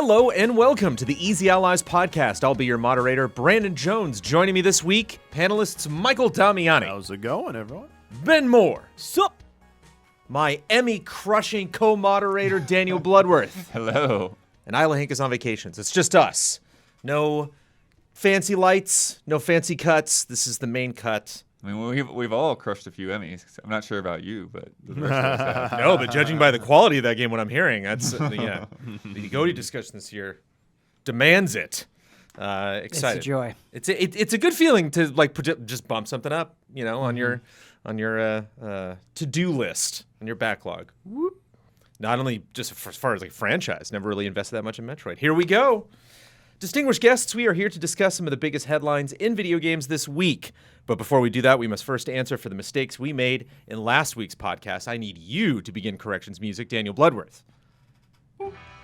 Hello and welcome to the Easy Allies podcast. I'll be your moderator, Brandon Jones. Joining me this week, panelists Michael Damiani. How's it going, everyone? Ben Moore. Sup? My Emmy-crushing co-moderator, Daniel Bloodworth. Hello. And Isla Hink is on vacations. It's just us. No fancy lights, no fancy cuts. This is the main cut. I mean, we've all crushed a few Emmys. I'm not sure about you, but the rest of us have. No, but judging by the quality of that game, what I'm hearing, that's the GOTY discussion this year demands it. Excited. It's a joy. It's a good feeling to like just bump something up, you know, on your to-do list, on your backlog. Whoop. Not only just as far as like franchise, never really invested that much in Metroid. Here we go. Distinguished guests, we are here to discuss some of the biggest headlines in video games this week. But before we do that, we must first answer for the mistakes we made in last week's podcast. I need you to begin corrections music, Daniel Bloodworth.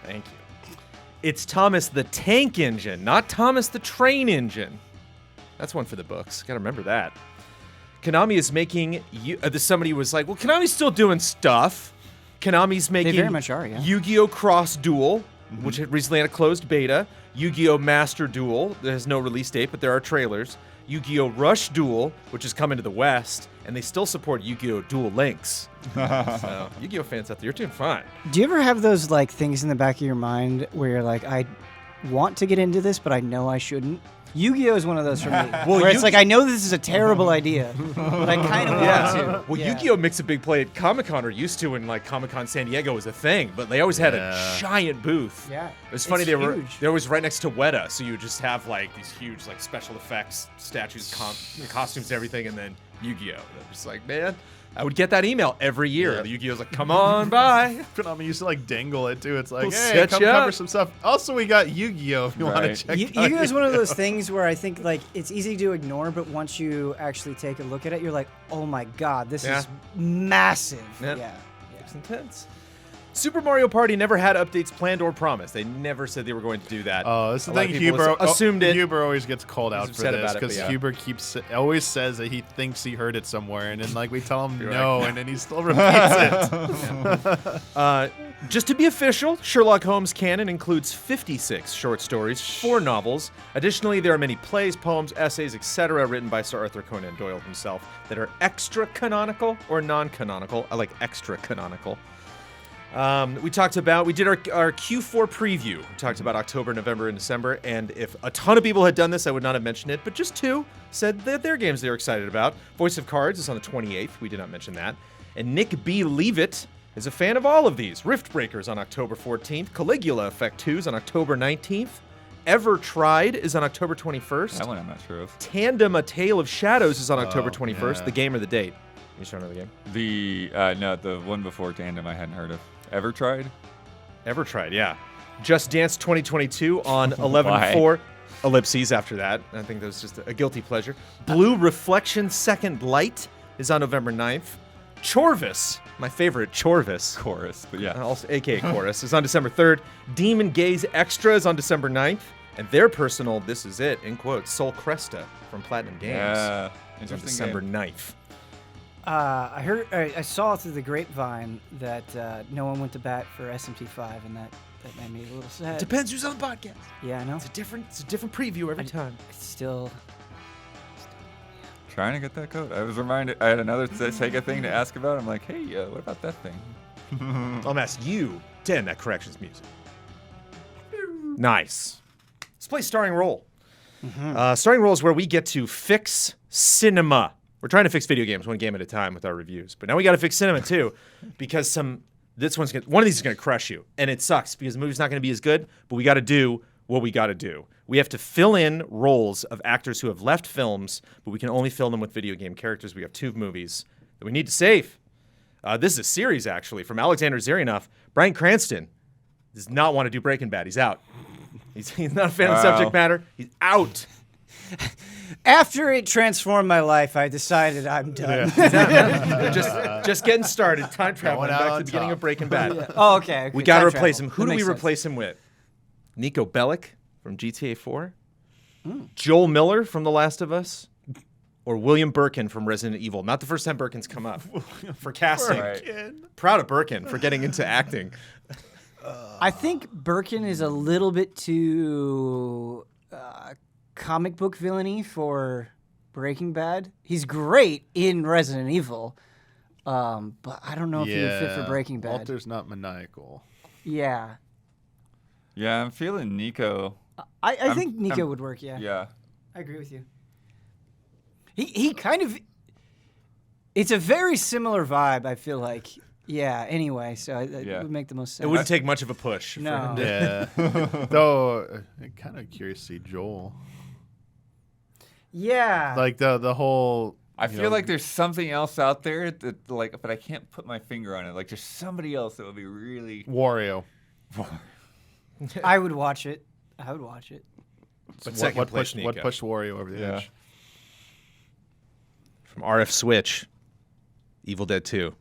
Thank you. It's Thomas the Tank Engine, not Thomas the Train Engine. That's one for the books. Gotta remember that. Konami is making... somebody was like, well, Konami's still doing stuff. Konami's making... They very much are, yeah. Yu-Gi-Oh! Cross Duel, which recently had a closed beta. Yu-Gi-Oh! Master Duel. There has no release date, but there are trailers. Yu-Gi-Oh! Rush Duel, which is coming to the West, and they still support Yu-Gi-Oh! Dual Links. So, Yu-Gi-Oh! fans out there, you're doing fine. Do you ever have those like things in the back of your mind where you're like, I want to get into this, but I know I shouldn't? Yu-Gi-Oh! is one of those for me. Where it's like, I know this is a terrible idea, but I kind of want to. Well, Yu-Gi-Oh! Makes a big play at Comic-Con, or used to when like Comic-Con San Diego was a thing, but they always had a giant booth. Yeah. It was funny, It's they were huge. always right next to Weta, so you would just have like these huge like special effects, statues, costumes, everything, and then Yu-Gi-Oh! I'm just like, man, I would get that email every year. Yeah. Yu-Gi-Oh's like, come on by. Konami used to like dangle it too. It's like, We'll hey, set come you cover up. some stuff. Also, we got Yu-Gi-Oh! If you want Right. to check out Yu-Gi-Oh! is one of those things where I think like it's easy to ignore, but once you actually take a look at it, you're like, oh my god, this is massive. Yeah. Yeah. It's intense. Super Mario Party never had updates planned or promised. They never said they were going to do that. Oh, that's the A lot of thing. people Huber assumed it. Huber always gets called out He's for upset this about it, but because yeah. Huber always says that he thinks he heard it somewhere, and then like we tell him You're no, like, and then he still repeats it. Just to be official, Sherlock Holmes canon includes 56 short stories, 4 novels. Additionally, there are many plays, poems, essays, etc. written by Sir Arthur Conan Doyle himself that are extra-canonical or non-canonical. I like extra-canonical. We did our Q4 preview. We talked about October, November, and December, and if a ton of people had done this, I would not have mentioned it, but just 2 said that their games they were excited about. Voice of Cards is on the 28th. We did not mention that. And Nick B. Leavitt is a fan of all of these. Riftbreaker is on October 14th. Caligula Effect 2 is on October 19th. Ever Tried is on October 21st. That one I'm not sure of. Tandem, A Tale of Shadows is on October 21st. yeah. The game or the date? You sure know the game? The one before Tandem I hadn't heard of. Ever tried? Ever Tried, yeah. Just Dance 2022 on 11/4. Ellipses after that. I think that was just a guilty pleasure. Blue Reflection Second Light is on November 9th. Chorvis, my favorite Chorvis, Chorus, but yeah. also aka Chorus, is on December 3rd. Demon Gaze Extra is on December 9th. And their personal, this is it, in quotes, Sol Cresta from Platinum Games Yeah. is on Interesting December game. 9th. I saw through the grapevine that no one went to bat for SMT5, and that made me a little sad. Depends who's on the podcast. Yeah, I know. It's a different preview every time. It's still. Trying to get that code. I was reminded. I had another Sega thing to ask about. I'm like, hey, what about that thing? I'm gonna ask you to end that corrections music. Nice. Let's play Starring Role. Starring Role is where we get to fix cinema. We're trying to fix video games one game at a time with our reviews, but now we got to fix cinema too, because one of these is gonna crush you, and it sucks because the movie's not gonna be as good. But we got to do what we got to do. We have to fill in roles of actors who have left films, but we can only fill them with video game characters. We have 2 movies that we need to save. This is a series, actually, from Alexander Zarianoff. Bryan Cranston does not want to do Breaking Bad. He's out. He's not a fan of the subject matter. He's out. After it transformed my life, I decided I'm done. just getting started. Time traveling Going out back to on the beginning top. of Breaking Bad. Oh, okay. We got to Time replace travel. him. Who That do we makes sense. replace him with? Nico Bellic from GTA 4? Joel Miller from The Last of Us? Or William Birkin from Resident Evil? Not the first time Birkin's come up for casting. Right. Proud of Birkin for getting into acting. I think Birkin is a little bit too comic book villainy for Breaking Bad. He's great in Resident Evil, but I don't know if he would fit for Breaking Bad. Walter's not maniacal. Yeah. Yeah, I'm feeling Nico. I think Nico would work, yeah. Yeah. I agree with you. He kind of... It's a very similar vibe, I feel like. Yeah, anyway, so it would make the most sense. It wouldn't take much of a push. No. For him Yeah. Though, I'm kind of curious to see Joel. Yeah. Like the whole... I feel like there's something else out there that but I can't put my finger on it. Like there's somebody else that would be really... Wario. I would watch it. I would watch it. But second place, what pushed Wario over the edge? From RF Switch, Evil Dead 2.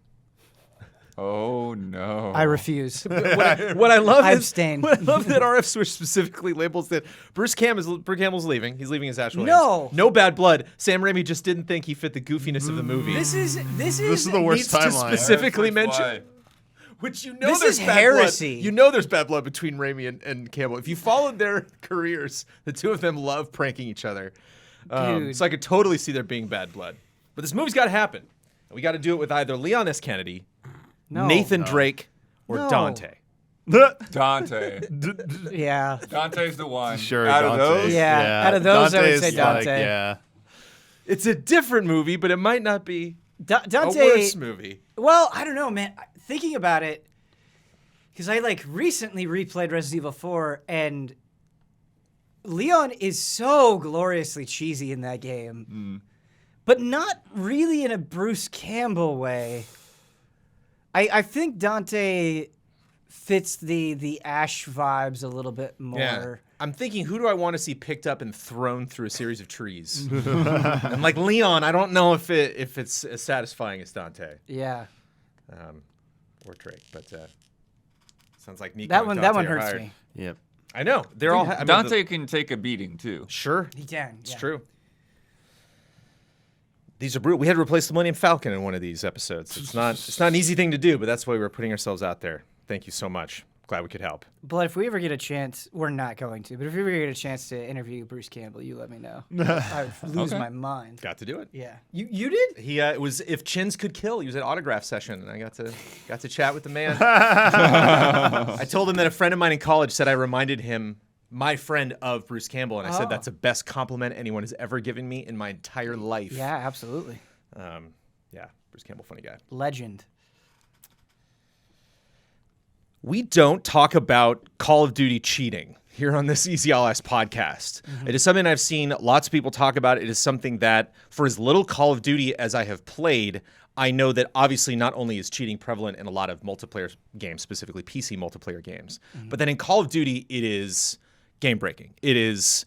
Oh no! I refuse. What I love I is abstain. What I love that RF Switch specifically labels that Bruce Campbell's leaving. He's leaving his actual No. no bad blood. Sam Raimi just didn't think he fit the goofiness of the movie. This is the worst needs to timeline. specifically Why? mention. Which you know This there's is bad heresy. blood. You know there's bad blood between Raimi and Campbell. If you followed their careers, the two of them love pranking each other. Dude. So I could totally see there being bad blood. But this movie's got to happen. And we got to do it with either Leon S. Kennedy, No. Nathan Drake, or No. Dante. Dante. Yeah. Dante's the one. Sure, Out Dante. of those. Yeah. Out of those, I would say Dante's Dante. yeah. It's a different movie, but it might not be Dante. a worse movie. Well, I don't know, man. Thinking about it, because I recently replayed Resident Evil 4, and Leon is so gloriously cheesy in that game, but not really in a Bruce Campbell way. I think Dante fits the Ash vibes a little bit more. Yeah. I'm thinking, who do I want to see picked up and thrown through a series of trees? And like Leon, I don't know if it's as satisfying as Dante Yeah. or Drake, but sounds like Nico. That and one Dante are hurts hired. me. Yep. I know they're all. I mean, Dante can take a beating too. sure, He can. it's true. These are brutal. We had to replace the Millennium Falcon in one of these episodes. It's not an easy thing to do, but that's why we're putting ourselves out there. Thank you so much. Glad we could help. But if we ever get a chance, we're not going to, but if we ever get a chance to interview Bruce Campbell, you let me know. I would lose my mind. Got to do it. Yeah. You did? He it was If Chins Could Kill. He was at autograph session, and I got to chat with the man. I told him that a friend of mine in college said I reminded him, my friend, of Bruce Campbell, and I said that's the best compliment anyone has ever given me in my entire life. Yeah, absolutely. Yeah, Bruce Campbell, funny guy. Legend. We don't talk about Call of Duty cheating here on this Easy All Eyes podcast. It is something I've seen lots of people talk about. It is something that, for as little Call of Duty as I have played, I know that obviously not only is cheating prevalent in a lot of multiplayer games, specifically PC multiplayer games, but then in Call of Duty, it is game breaking. It is,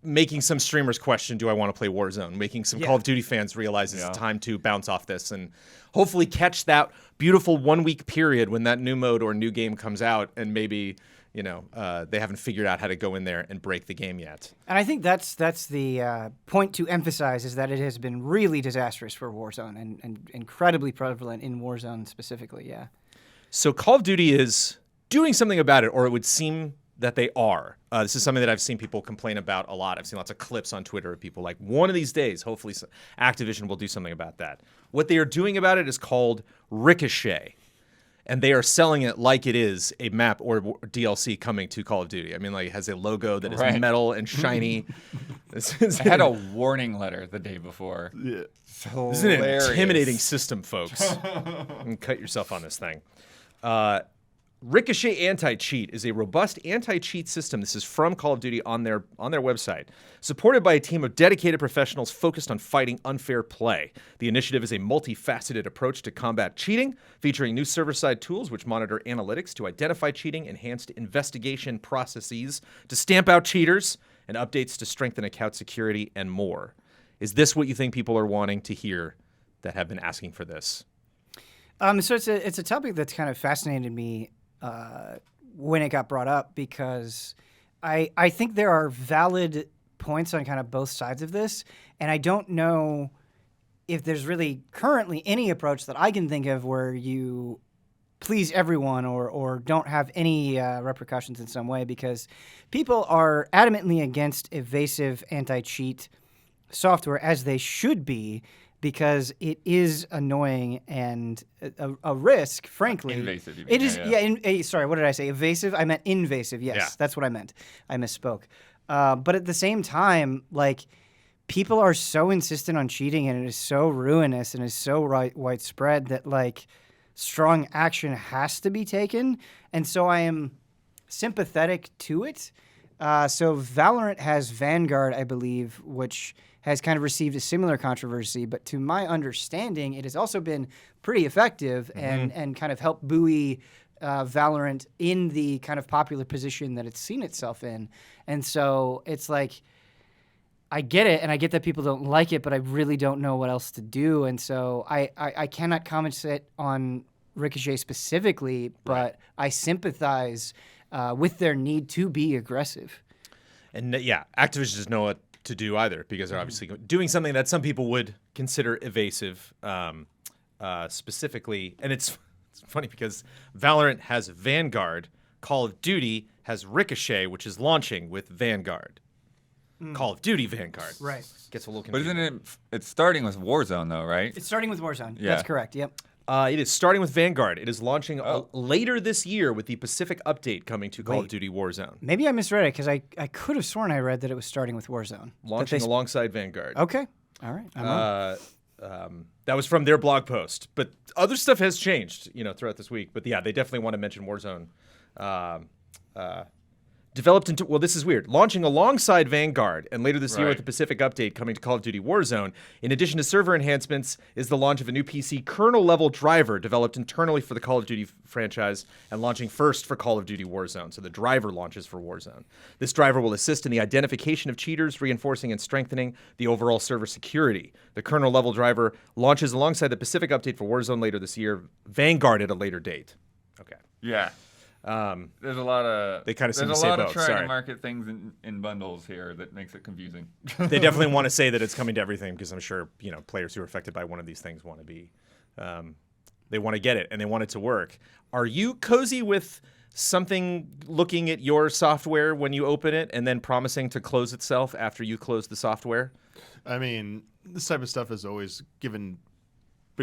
making some streamers question, do I want to play Warzone? Making some Call of Duty fans realize it's time to bounce off this and hopefully catch that beautiful 1 week period when that new mode or new game comes out and maybe, they haven't figured out how to go in there and break the game yet. And I think that's the point to emphasize is that it has been really disastrous for Warzone and incredibly prevalent in Warzone specifically, yeah. So Call of Duty is doing something about it, or it would seem that they are. This is something that I've seen people complain about a lot. I've seen lots of clips on Twitter of people like, one of these days, hopefully Activision will do something about that. What they are doing about it is called Ricochet. And they are selling it like it is a map or DLC coming to Call of Duty. I mean, like, it has a logo that is metal and shiny. I had a warning letter the day before. Yeah. This is an intimidating system, folks. And cut yourself on this thing. Ricochet Anti-Cheat is a robust anti-cheat system. This is from Call of Duty on their website. Supported by a team of dedicated professionals focused on fighting unfair play. The initiative is a multifaceted approach to combat cheating, featuring new server-side tools which monitor analytics to identify cheating, enhanced investigation processes to stamp out cheaters, and updates to strengthen account security, and more. Is this what you think people are wanting to hear that have been asking for this? So it's a topic that's kind of fascinated me when it got brought up, because I think there are valid points on kind of both sides of this, and I don't know if there's really currently any approach that I can think of where you please everyone or don't have any repercussions in some way, because people are adamantly against evasive anti-cheat software, as they should be, because it is annoying and a risk, frankly. Invasive, you mean. It is, sorry, what did I say? Evasive? I meant invasive, yes. Yeah. That's what I meant. I misspoke. But at the same time, like, people are so insistent on cheating, and it is so ruinous and is so widespread that, like, strong action has to be taken. And so I am sympathetic to it. So Valorant has Vanguard, I believe, which has kind of received a similar controversy. But to my understanding, it has also been pretty effective and kind of helped buoy Valorant in the kind of popular position that it's seen itself in. And so it's like, I get it, and I get that people don't like it, but I really don't know what else to do. And so I cannot comment on Ricochet specifically, but I sympathize with their need to be aggressive. And Activision doesn't know what to do either, because they're obviously doing something that some people would consider evasive, specifically. And it's funny because Valorant has Vanguard, Call of Duty has Ricochet, which is launching with Vanguard. Call of Duty Vanguard. Right. Gets a little But confusing. isn't it? It's starting with Warzone, though, right? It's starting with Warzone. Yeah. That's correct. Yep. It is starting with Vanguard. It is launching later this year with the Pacific update coming to Call of Duty Warzone. Maybe I misread it, because I could have sworn I read that it was starting with Warzone. Launching alongside Vanguard. Okay. All right. I'm on. That was from their blog post. But other stuff has changed, throughout this week. But yeah, they definitely want to mention Warzone. Developed into, this is weird, launching alongside Vanguard, and later this year with the Pacific update coming to Call of Duty Warzone. In addition to server enhancements, is the launch of a new PC kernel-level driver developed internally for the Call of Duty franchise and launching first for Call of Duty Warzone. So the driver launches for Warzone. This driver will assist in the identification of cheaters, reinforcing and strengthening the overall server security. The kernel-level driver launches alongside the Pacific update for Warzone later this year, Vanguard at a later date. Okay. Yeah. There's a lot of they kind of seem to there's say a lot both. of trying Sorry. to market things in bundles here that makes it confusing. They definitely want to say that it's coming to everything, because I'm sure players who are affected by one of these things want to be, they want to get it and they want it to work. Are you cozy with something looking at your software when you open it and then promising to close itself after you close the software? I mean, this type of stuff has always been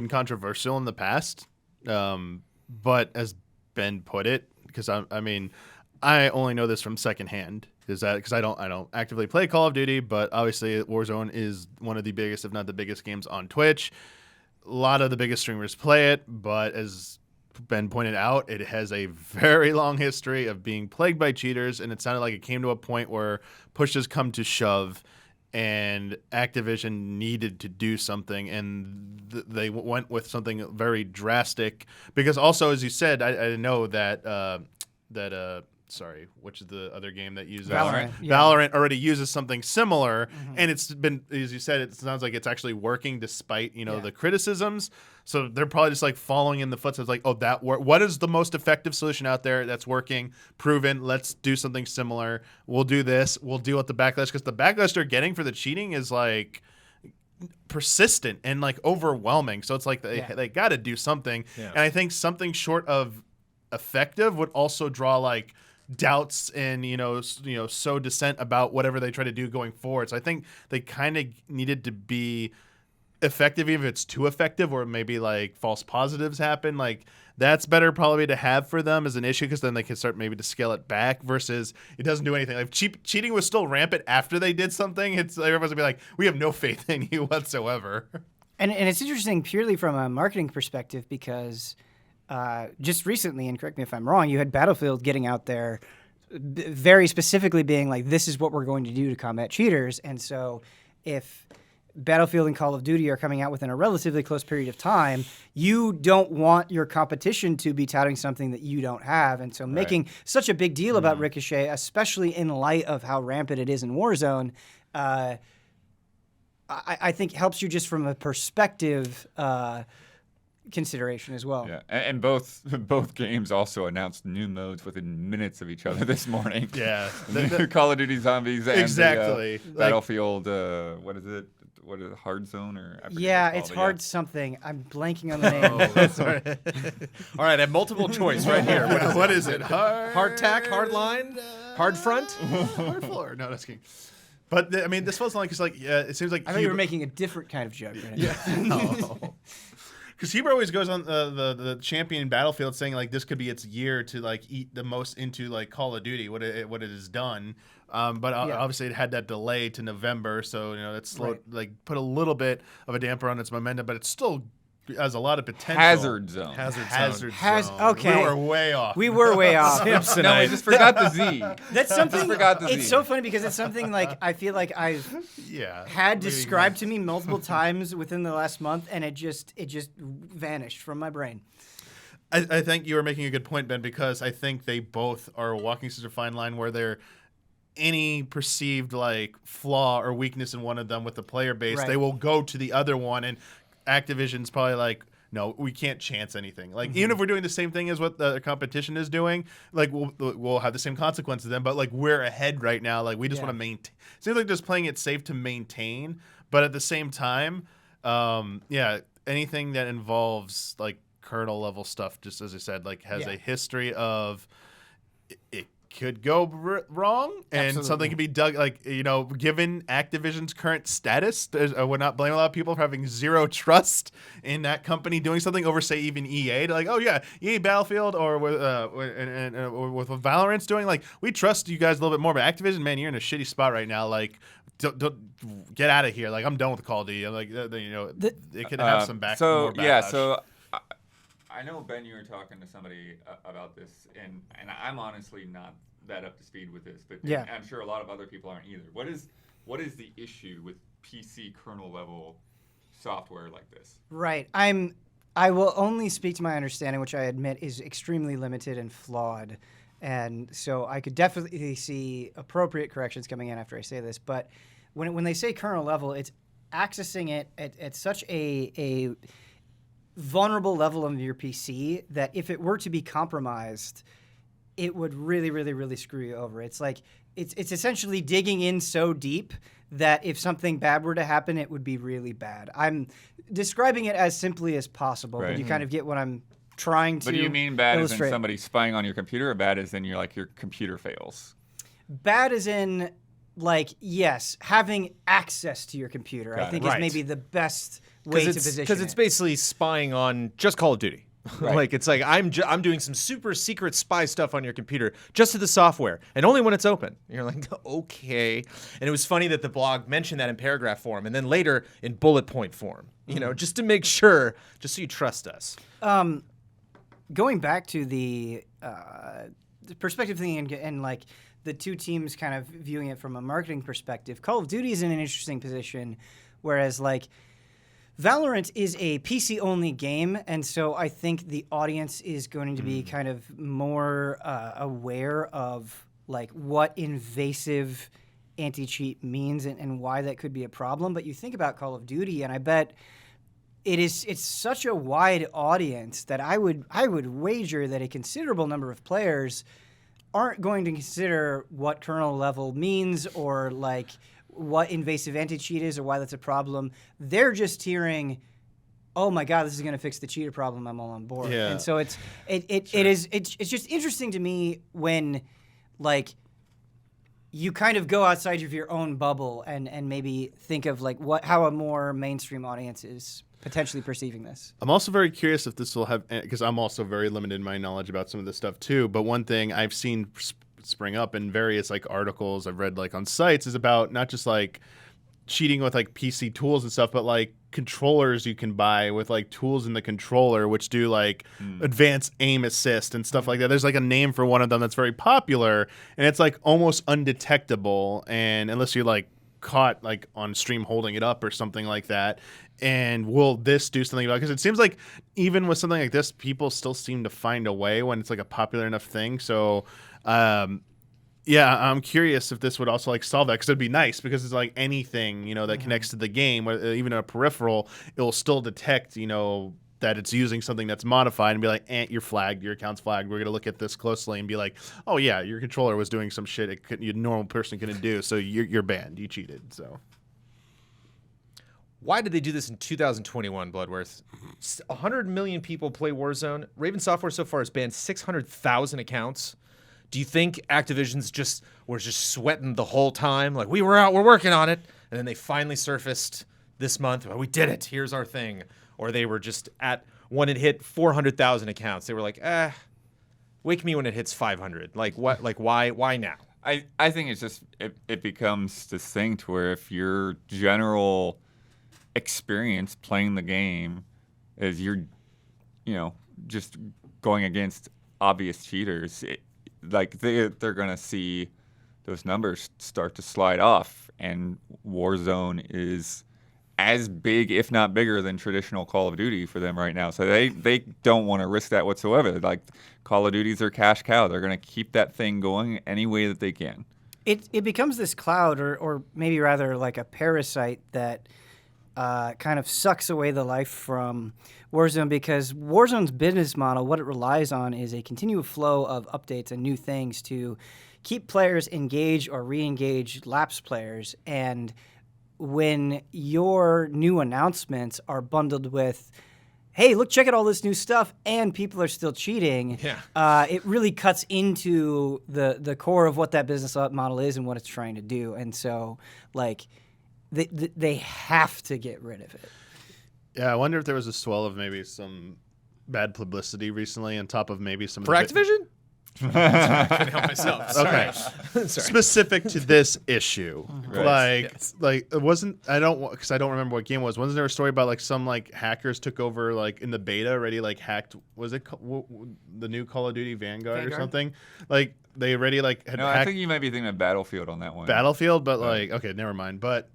controversial in the past, but as Ben put it, because I only know this from secondhand, because I don't actively play Call of Duty, but obviously Warzone is one of the biggest, if not the biggest, games on Twitch. A lot of the biggest streamers play it, but as Ben pointed out, it has a very long history of being plagued by cheaters, and it sounded like it came to a point where push has come to shove, and Activision needed to do something, and they went with something very drastic. Because also, as you said, I know that sorry, which is the other game that uses Valorant. Valorant already uses something similar, and it's been, as you said, it sounds like it's actually working despite the criticisms. So they're probably just like following in the footsteps, like, oh, what is the most effective solution out there that's working, proven? Let's do something similar. We'll do this. We'll deal with the backlash, because the backlash they're getting for the cheating is like persistent and like overwhelming. So it's like they got to do something, and I think something short of effective would also draw like doubts and sow dissent about whatever they try to do going forward. So I think they kind of needed to be effective, even if it's too effective, or maybe like false positives happen. Like that's better probably to have for them as an issue, because then they can start maybe to scale it back, versus it doesn't do anything. Like cheating was still rampant after they did something. Everyone's gonna be like, we have no faith in you whatsoever. And it's interesting purely from a marketing perspective, because just recently, and correct me if I'm wrong, you had Battlefield getting out there very specifically being like, this is what we're going to do to combat cheaters. And so if Battlefield and Call of Duty are coming out within a relatively close period of time, you don't want your competition to be touting something that you don't have. And so making such a big deal about Ricochet, especially in light of how rampant it is in Warzone, I think helps you just from a perspective consideration as well. Yeah, and both games also announced new modes within minutes of each other this morning. Yeah, Call of Duty Zombies and exactly. the, Battlefield. What is it? what is it, Hard Zone or? I forget Yeah, what it's called, hard yeah. something. I'm blanking on the name. Sorry. All right, I have multiple choice right here. What is it? Hard tack, hard line, hard front. Hard floor. No, that's kidding. But I mean, this wasn't like it seems like I thought you were making a different kind of joke. Right? Yeah. No. Because Huber always goes on the champion Battlefield saying like this could be its year to like eat the most into like Call of Duty what it has done, but obviously it had that delay to November, so that slowed like put a little bit of a damper on its momentum, but it still has a lot of potential. Hazard Zone. Hazard Zone. Okay. We were way off. We were way off. Samsonite. No, we just forgot the Z. That's something. forgot the It's Z. so funny because it's something like I feel like I've had described to me multiple times within the last month, and it just vanished from my brain. I think you were making a good point, Ben, because I think they both are walking such a fine line where they're any perceived like flaw or weakness in one of them with the player base, they will go to the other one, and Activision's probably like, no, we can't chance anything. Like even if we're doing the same thing as what the competition is doing, like we'll have the same consequences then. But like we're ahead right now. Like we just want to maintain. Seems like just playing it safe to maintain, but at the same time, anything that involves like kernel level stuff, just as I said, like has a history of it could go wrong, and something could be dug. Like given Activision's current status, I would not blame a lot of people for having zero trust in that company doing something over, say, even EA. Like, oh yeah, EA Battlefield or with what Valorant's doing. Like, we trust you guys a little bit more, but Activision, man, you're in a shitty spot right now. Like, don't get out of here. Like, I'm done with Call of Duty. I'm like, it could have some back. So more yeah, backlash. so. I know, Ben, you were talking to somebody about this, and I'm honestly not that up to speed with this, but I'm sure a lot of other people aren't either. What is the issue with PC kernel level software like this? Right. I will only speak to my understanding, which I admit is extremely limited and flawed. And so I could definitely see appropriate corrections coming in after I say this. But when they say kernel level, it's accessing it at such a vulnerable level of your PC that if it were to be compromised, it would really, really, really screw you over. It's like it's essentially digging in so deep that if something bad were to happen, it would be really bad. I'm describing it as simply as possible, but you kind of get what I'm trying to. But do you mean bad illustrate. as in somebody spying on your computer, or bad as in your computer fails? Bad as in yes, having access to your computer. I think is maybe the best way to position it. Because it's basically spying on just Call of Duty. Right. Like it's like I'm doing some super secret spy stuff on your computer just to the software, and only when it's open. And you're like, okay. And it was funny that the blog mentioned that in paragraph form, and then later in bullet point form. Just to make sure, just so you trust us. Going back to the perspective thing and like the two teams kind of viewing it from a marketing perspective, Call of Duty is in an interesting position, whereas like Valorant is a PC-only game, and so I think the audience is going to be kind of more aware of like what invasive anti-cheat means and why that could be a problem. But you think about Call of Duty, and I bet it's such a wide audience that I would wager that a considerable number of players aren't going to consider what kernel level means or like what invasive anti-cheat is or why that's a problem. They're just hearing, oh my God, this is going to fix the cheater problem. I'm all on board. Yeah. And so it's just interesting to me when like you kind of go outside of your own bubble and maybe think of like how a more mainstream audience is potentially perceiving this. I'm also very curious if this will have, because I'm also very limited in my knowledge about some of this stuff too, but one thing I've seen spring up in various like articles I've read like on sites is about not just like cheating with like PC tools and stuff, but like controllers you can buy with like tools in the controller which do like advanced aim assist and stuff like that. There's like a name for one of them that's very popular, and it's like almost undetectable, and unless you're like caught like on stream holding it up or something like that. And will this do something about it? Because it seems like even with something like this, people still seem to find a way when it's like a popular enough thing. So I'm curious if this would also like solve that, because it'd be nice, because it's like anything that connects to the game, even a peripheral, it will still detect that it's using something that's modified and be like, you're flagged, your account's flagged, we're going to look at this closely and be like, oh yeah, your controller was doing some shit a normal person couldn't do, so you're banned, you cheated. So why did they do this in 2021, Bloodworth? 100 million people play Warzone. Raven Software so far has banned 600,000 accounts. Do you think Activision's was just sweating the whole time? Like, we were out, we're working on it. And then they finally surfaced this month. Oh, we did it. Here's our thing. Or they were just when it hit 400,000 accounts, they were like, wake me when it hits 500. Like, what? Like, why now? I think it's just, it becomes this thing to where if your general experience playing the game is you're, just going against obvious cheaters, they're going to see those numbers start to slide off. And Warzone is as big, if not bigger, than traditional Call of Duty for them right now. So they don't want to risk that whatsoever. Like, Call of Duty's their cash cow. They're going to keep that thing going any way that they can. It becomes this cloud, or maybe rather like a parasite that kind of sucks away the life from Warzone, because Warzone's business model, what it relies on, is a continual flow of updates and new things to keep players engaged or re-engage lapsed players. And when your new announcements are bundled with, hey, look, check out all this new stuff, and people are still cheating, it really cuts into the core of what that business model is and what it's trying to do. And so, like, they have to get rid of it. Yeah, I wonder if there was a swell of maybe some bad publicity recently on top of maybe some For of the Activision? I couldn't help myself. Sorry. Okay. Specific to this issue, Right. like it wasn't. I don't remember what game it was. Wasn't there a story about like some like hackers took over like in the beta already like hacked? Was it the new Call of Duty Vanguard or something? Like they already like had hacked I think you might be thinking of Battlefield on that one. Battlefield, but like okay, never mind. But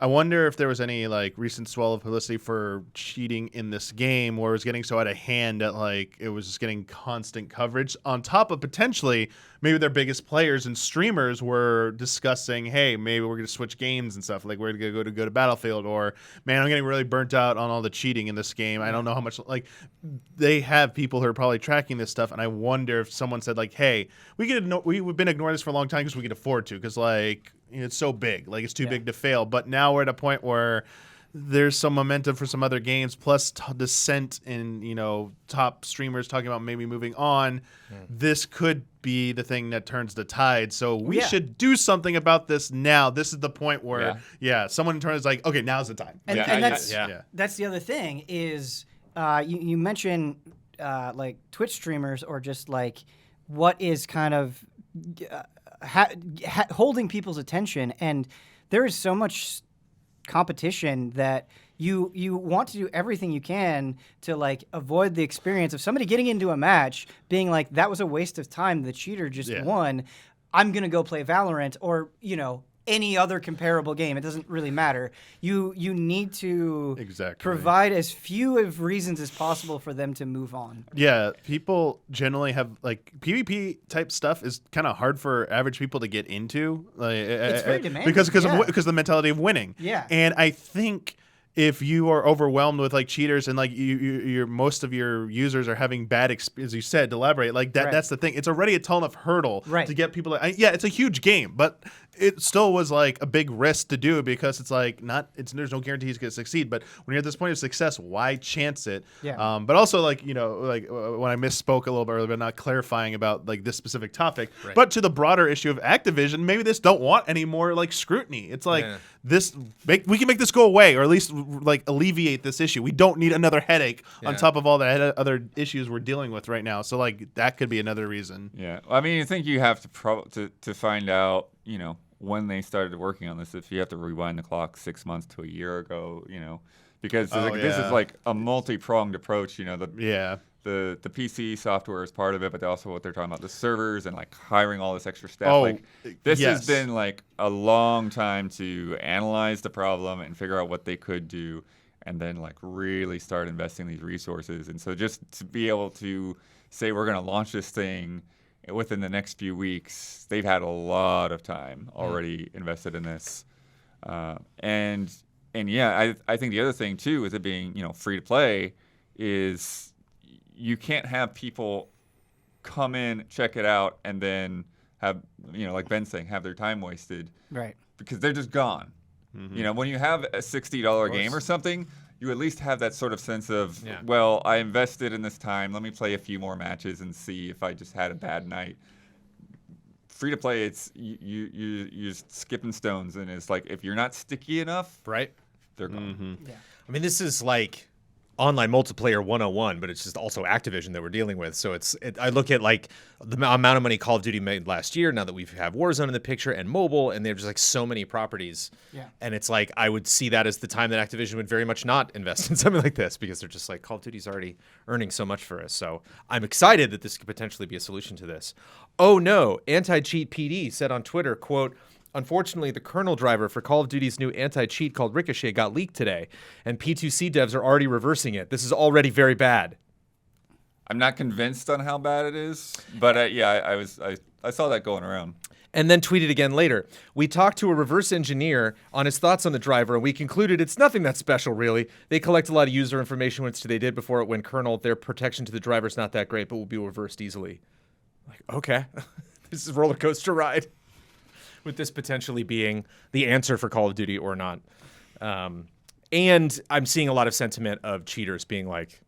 I wonder if there was any like recent swell of publicity for cheating in this game where it was getting so out of hand that like it was just getting constant coverage on top of potentially maybe their biggest players and streamers were discussing, hey, maybe we're going to switch games and stuff. Like we're going to go to Battlefield, or man, I'm getting really burnt out on all the cheating in this game. I don't know how much, like they have people who are probably tracking this stuff. And I wonder if someone said like, hey, we've been ignoring this for a long time because we can afford to, because like, it's so big, like it's too big to fail. But now we're at a point where there's some momentum for some other games, plus dissent in top streamers talking about maybe moving on. This could be the thing that turns the tide. So we should do something about this now. This is the point where someone in turn is like, okay, now's the time. And that's the other thing is you mentioned like Twitch streamers, or just like what is kind of holding people's attention, and there is so much competition that you want to do everything you can to like avoid the experience of somebody getting into a match being like, that was a waste of time, the cheater just won, I'm gonna go play Valorant, or any other comparable game. It doesn't really matter. You need to provide as few of reasons as possible for them to move on. Yeah, people generally have like PvP type stuff is kind of hard for average people to get into. Like, it's very demanding because of the mentality of winning. Yeah, and I think if you are overwhelmed with like cheaters and like your most of your users are having bad as you said, to elaborate, like that that's the thing. It's already a tall enough hurdle to get people to, it's a huge game, but it still was like a big risk to do, because it's like there's no guarantee he's going to succeed. But when you're at this point of success, why chance it? Yeah. But also like when I misspoke a little bit earlier, but not clarifying about like this specific topic, but to the broader issue of Activision, maybe this don't want any more like scrutiny. It's like we can make this go away, or at least like alleviate this issue. We don't need another headache on top of all the other issues we're dealing with right now. So like that could be another reason. Yeah, I mean, I think you have to find out, when they started working on this. If you have to rewind the clock 6 months to a year ago, because this is like a multi-pronged approach. The PC software is part of it, but also what they're talking about, the servers and like hiring all this extra staff. This has been like a long time to analyze the problem and figure out what they could do, and then like really start investing these resources. And so just to be able to say we're going to launch this thing within the next few weeks, they've had a lot of time already invested in this. I think the other thing too, with it being free to play, is you can't have people come in, check it out, and then have like Ben's saying, have their time wasted, right? Because they're just gone. You know, when you have a $60 game or something, you at least have that sort of sense of, well, I invested in this time. Let me play a few more matches and see if I just had a bad night. Free to play, it's you're skipping stones, and it's like if you're not sticky enough, right, they're gone. Yeah. I mean, this is like online multiplayer 101, but it's just also Activision that we're dealing with. So I look at like the amount of money Call of Duty made last year, now that we have Warzone in the picture and mobile, and they're just like so many properties. Yeah. And it's like I would see that as the time that Activision would very much not invest in something like this, because they're just like, Call of Duty's already earning so much for us. So I'm excited that this could potentially be a solution to this. Oh no, Anti-Cheat PD said on Twitter, quote, "Unfortunately, the kernel driver for Call of Duty's new anti-cheat called Ricochet got leaked today, and P2C devs are already reversing it. This is already very bad." I'm not convinced on how bad it is, but I saw that going around. And then tweeted again later, "We talked to a reverse engineer on his thoughts on the driver, and we concluded it's nothing that special, really. They collect a lot of user information, which they did before it went kernel. Their protection to the driver's not that great, but will be reversed easily." Like, okay, this is a roller coaster ride, with this potentially being the answer for Call of Duty or not. And I'm seeing a lot of sentiment of cheaters being like,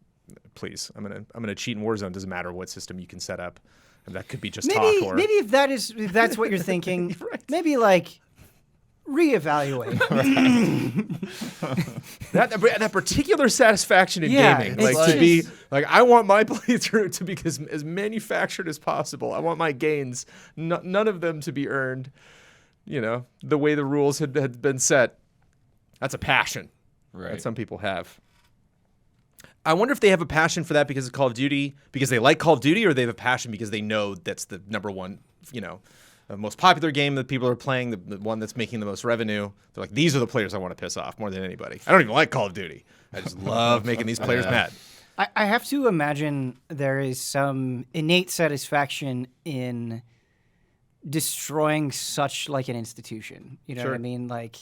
please, I'm gonna cheat in Warzone. Doesn't matter what system you can set up. And that could be just talk. Or maybe if that's what you're thinking, right. Maybe like reevaluate. that particular satisfaction in gaming, like to be like, I want my playthrough to be as manufactured as possible. I want my gains, none of them to be earned, you know, the way the rules had been set. That's a passion that some people have. I wonder if they have a passion for that because of Call of Duty, because they like Call of Duty, or they have a passion because they know that's the number one, you know, most popular game that people are playing, the one that's making the most revenue. They're like, these are the players I want to piss off more than anybody. I don't even like Call of Duty. I just love making these players mad. I have to imagine there is some innate satisfaction in destroying such like an institution. You know what I mean? Like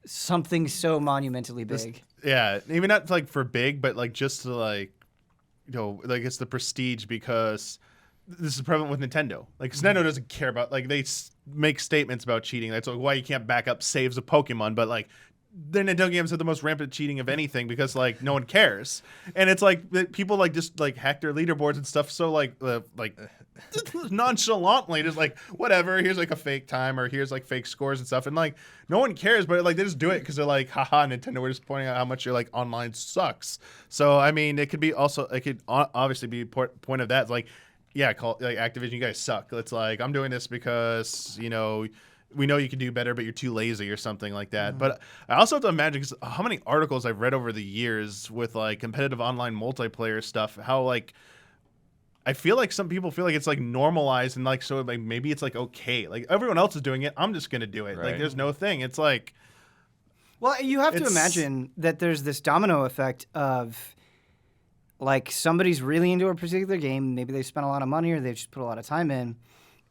something so monumentally big. Maybe not like for big, but like just to like, you know, like it's the prestige, because this is prevalent with Nintendo. Like, Nintendo doesn't care about, like, they make statements about cheating. That's like why you can't back up saves of Pokemon, but like their Nintendo games have the most rampant cheating of anything because like no one cares, and it's like people like just like hack their leaderboards and stuff. So like nonchalantly, just like whatever. Here's like a fake time, or here's like fake scores and stuff, and like no one cares. But like they just do it because they're like, haha, Nintendo, we're just pointing out how much your like online sucks. So I mean, it could obviously be point of that. It's like, yeah, like Activision, you guys suck. It's like, I'm doing this because, you know, we know you can do better, but you're too lazy or something like that. Mm-hmm. But I also have to imagine, because how many articles I've read over the years with like competitive online multiplayer stuff, how like I feel like some people feel like it's like normalized, and like so like maybe it's like okay, like everyone else is doing it, I'm just gonna do it. Right. Like there's no thing. It's like, well, you have to imagine that there's this domino effect of like somebody's really into a particular game, maybe they've spent a lot of money or they've just put a lot of time in,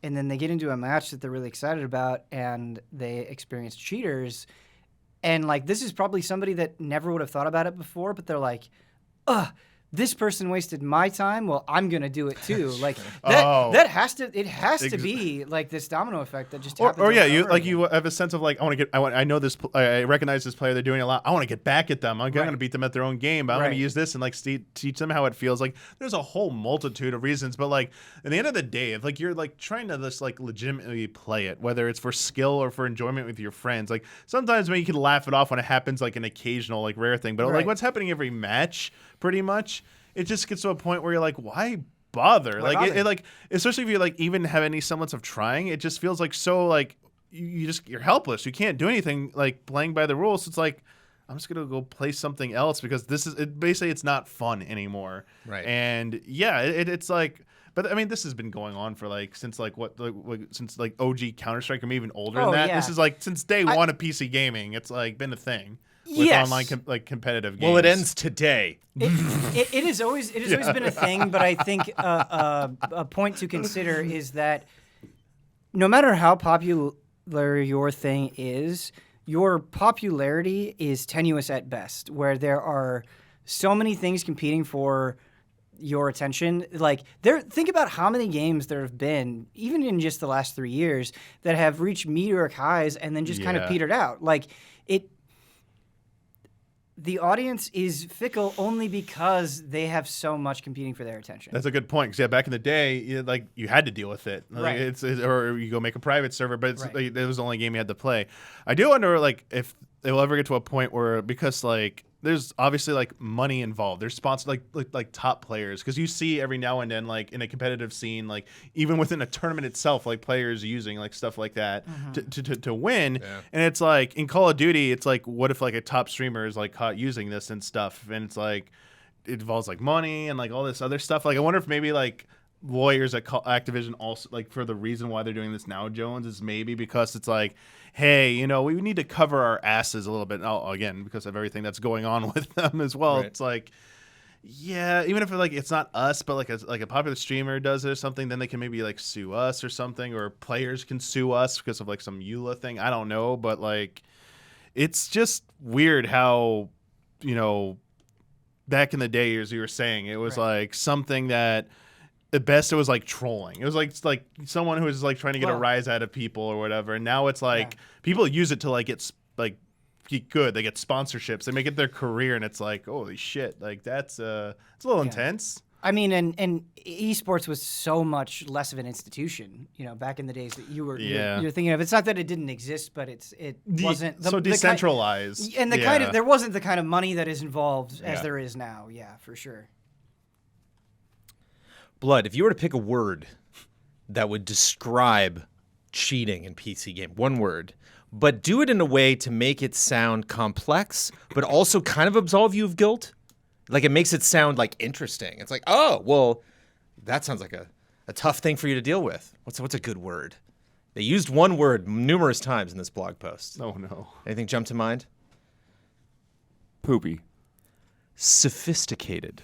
and then they get into a match that they're really excited about and they experience cheaters. And like this is probably somebody that never would have thought about it before, but they're like, this person wasted my time. Well, I'm gonna do it too. Like that has to be like this domino effect that just happens. Or you have a sense of like, I recognize this player. They're doing a lot. I want to get back at them. I'm gonna beat them at their own game. But I'm gonna use this and like teach them how it feels. Like there's a whole multitude of reasons. But like at the end of the day, if like you're like trying to just like legitimately play it, whether it's for skill or for enjoyment with your friends, like sometimes maybe you can laugh it off when it happens, like an occasional like rare thing. But like what's happening every match, pretty much. It just gets to a point where you're like, why bother? It like, especially if you like even have any semblance of trying, it just feels like so like you're helpless. You can't do anything like playing by the rules. It's like, I'm just gonna go play something else because basically it's not fun anymore. Right. And yeah, it's like, but I mean, this has been going on for like since like since like OG Counter-Strike, or maybe even older than that. Yeah. This is like since day one of PC gaming. It's like been a thing. With online competitive games. Well, it ends today. It has always been a thing, but I think a point to consider is that no matter how popular your thing is, your popularity is tenuous at best, where there are so many things competing for your attention. Like, think about how many games there have been, even in just the last 3 years, that have reached meteoric highs and then just kind of petered out. Like, the audience is fickle only because they have so much competing for their attention. That's a good point. Because back in the day, you had to deal with it. Right. Or you go make a private server, but it was the only game you had to play. I do wonder if they will ever get to a point where, because there's obviously money involved. There's sponsored like top players, because you see every now and then in a competitive scene, even within a tournament itself, players using stuff like that to win. Yeah. And it's in Call of Duty, it's what if a top streamer is caught using this and stuff, and it's it involves money and all this other stuff. I wonder if maybe lawyers at Activision also for the reason why they're doing this now, Jones, is maybe because it's hey, we need to cover our asses a little bit. Again, because of everything that's going on with them as well. Right. It's yeah, even if it's not us, but a popular streamer does it or something, then they can maybe sue us or something, or players can sue us because of some EULA thing. I don't know, but it's just weird how back in the day, as you were saying, it was something that. At best, it was trolling. It was like someone who was trying to get a rise out of people or whatever. And now it's people use it to get good. They get sponsorships. They make it their career, and it's holy shit. That's it's a little intense. I mean, and esports was so much less of an institution, back in the days that you're thinking of. It's not that it didn't exist, but it wasn't so decentralized. And there wasn't the kind of money that is involved as there is now. Yeah, for sure. Blood, if you were to pick a word that would describe cheating in PC game, one word, but do it in a way to make it sound complex, but also kind of absolve you of guilt, it makes it sound interesting. It's oh, well, that sounds like a tough thing for you to deal with. What's a good word? They used one word numerous times in this blog post. Oh, no. Anything jump to mind? Poopy. Sophisticated.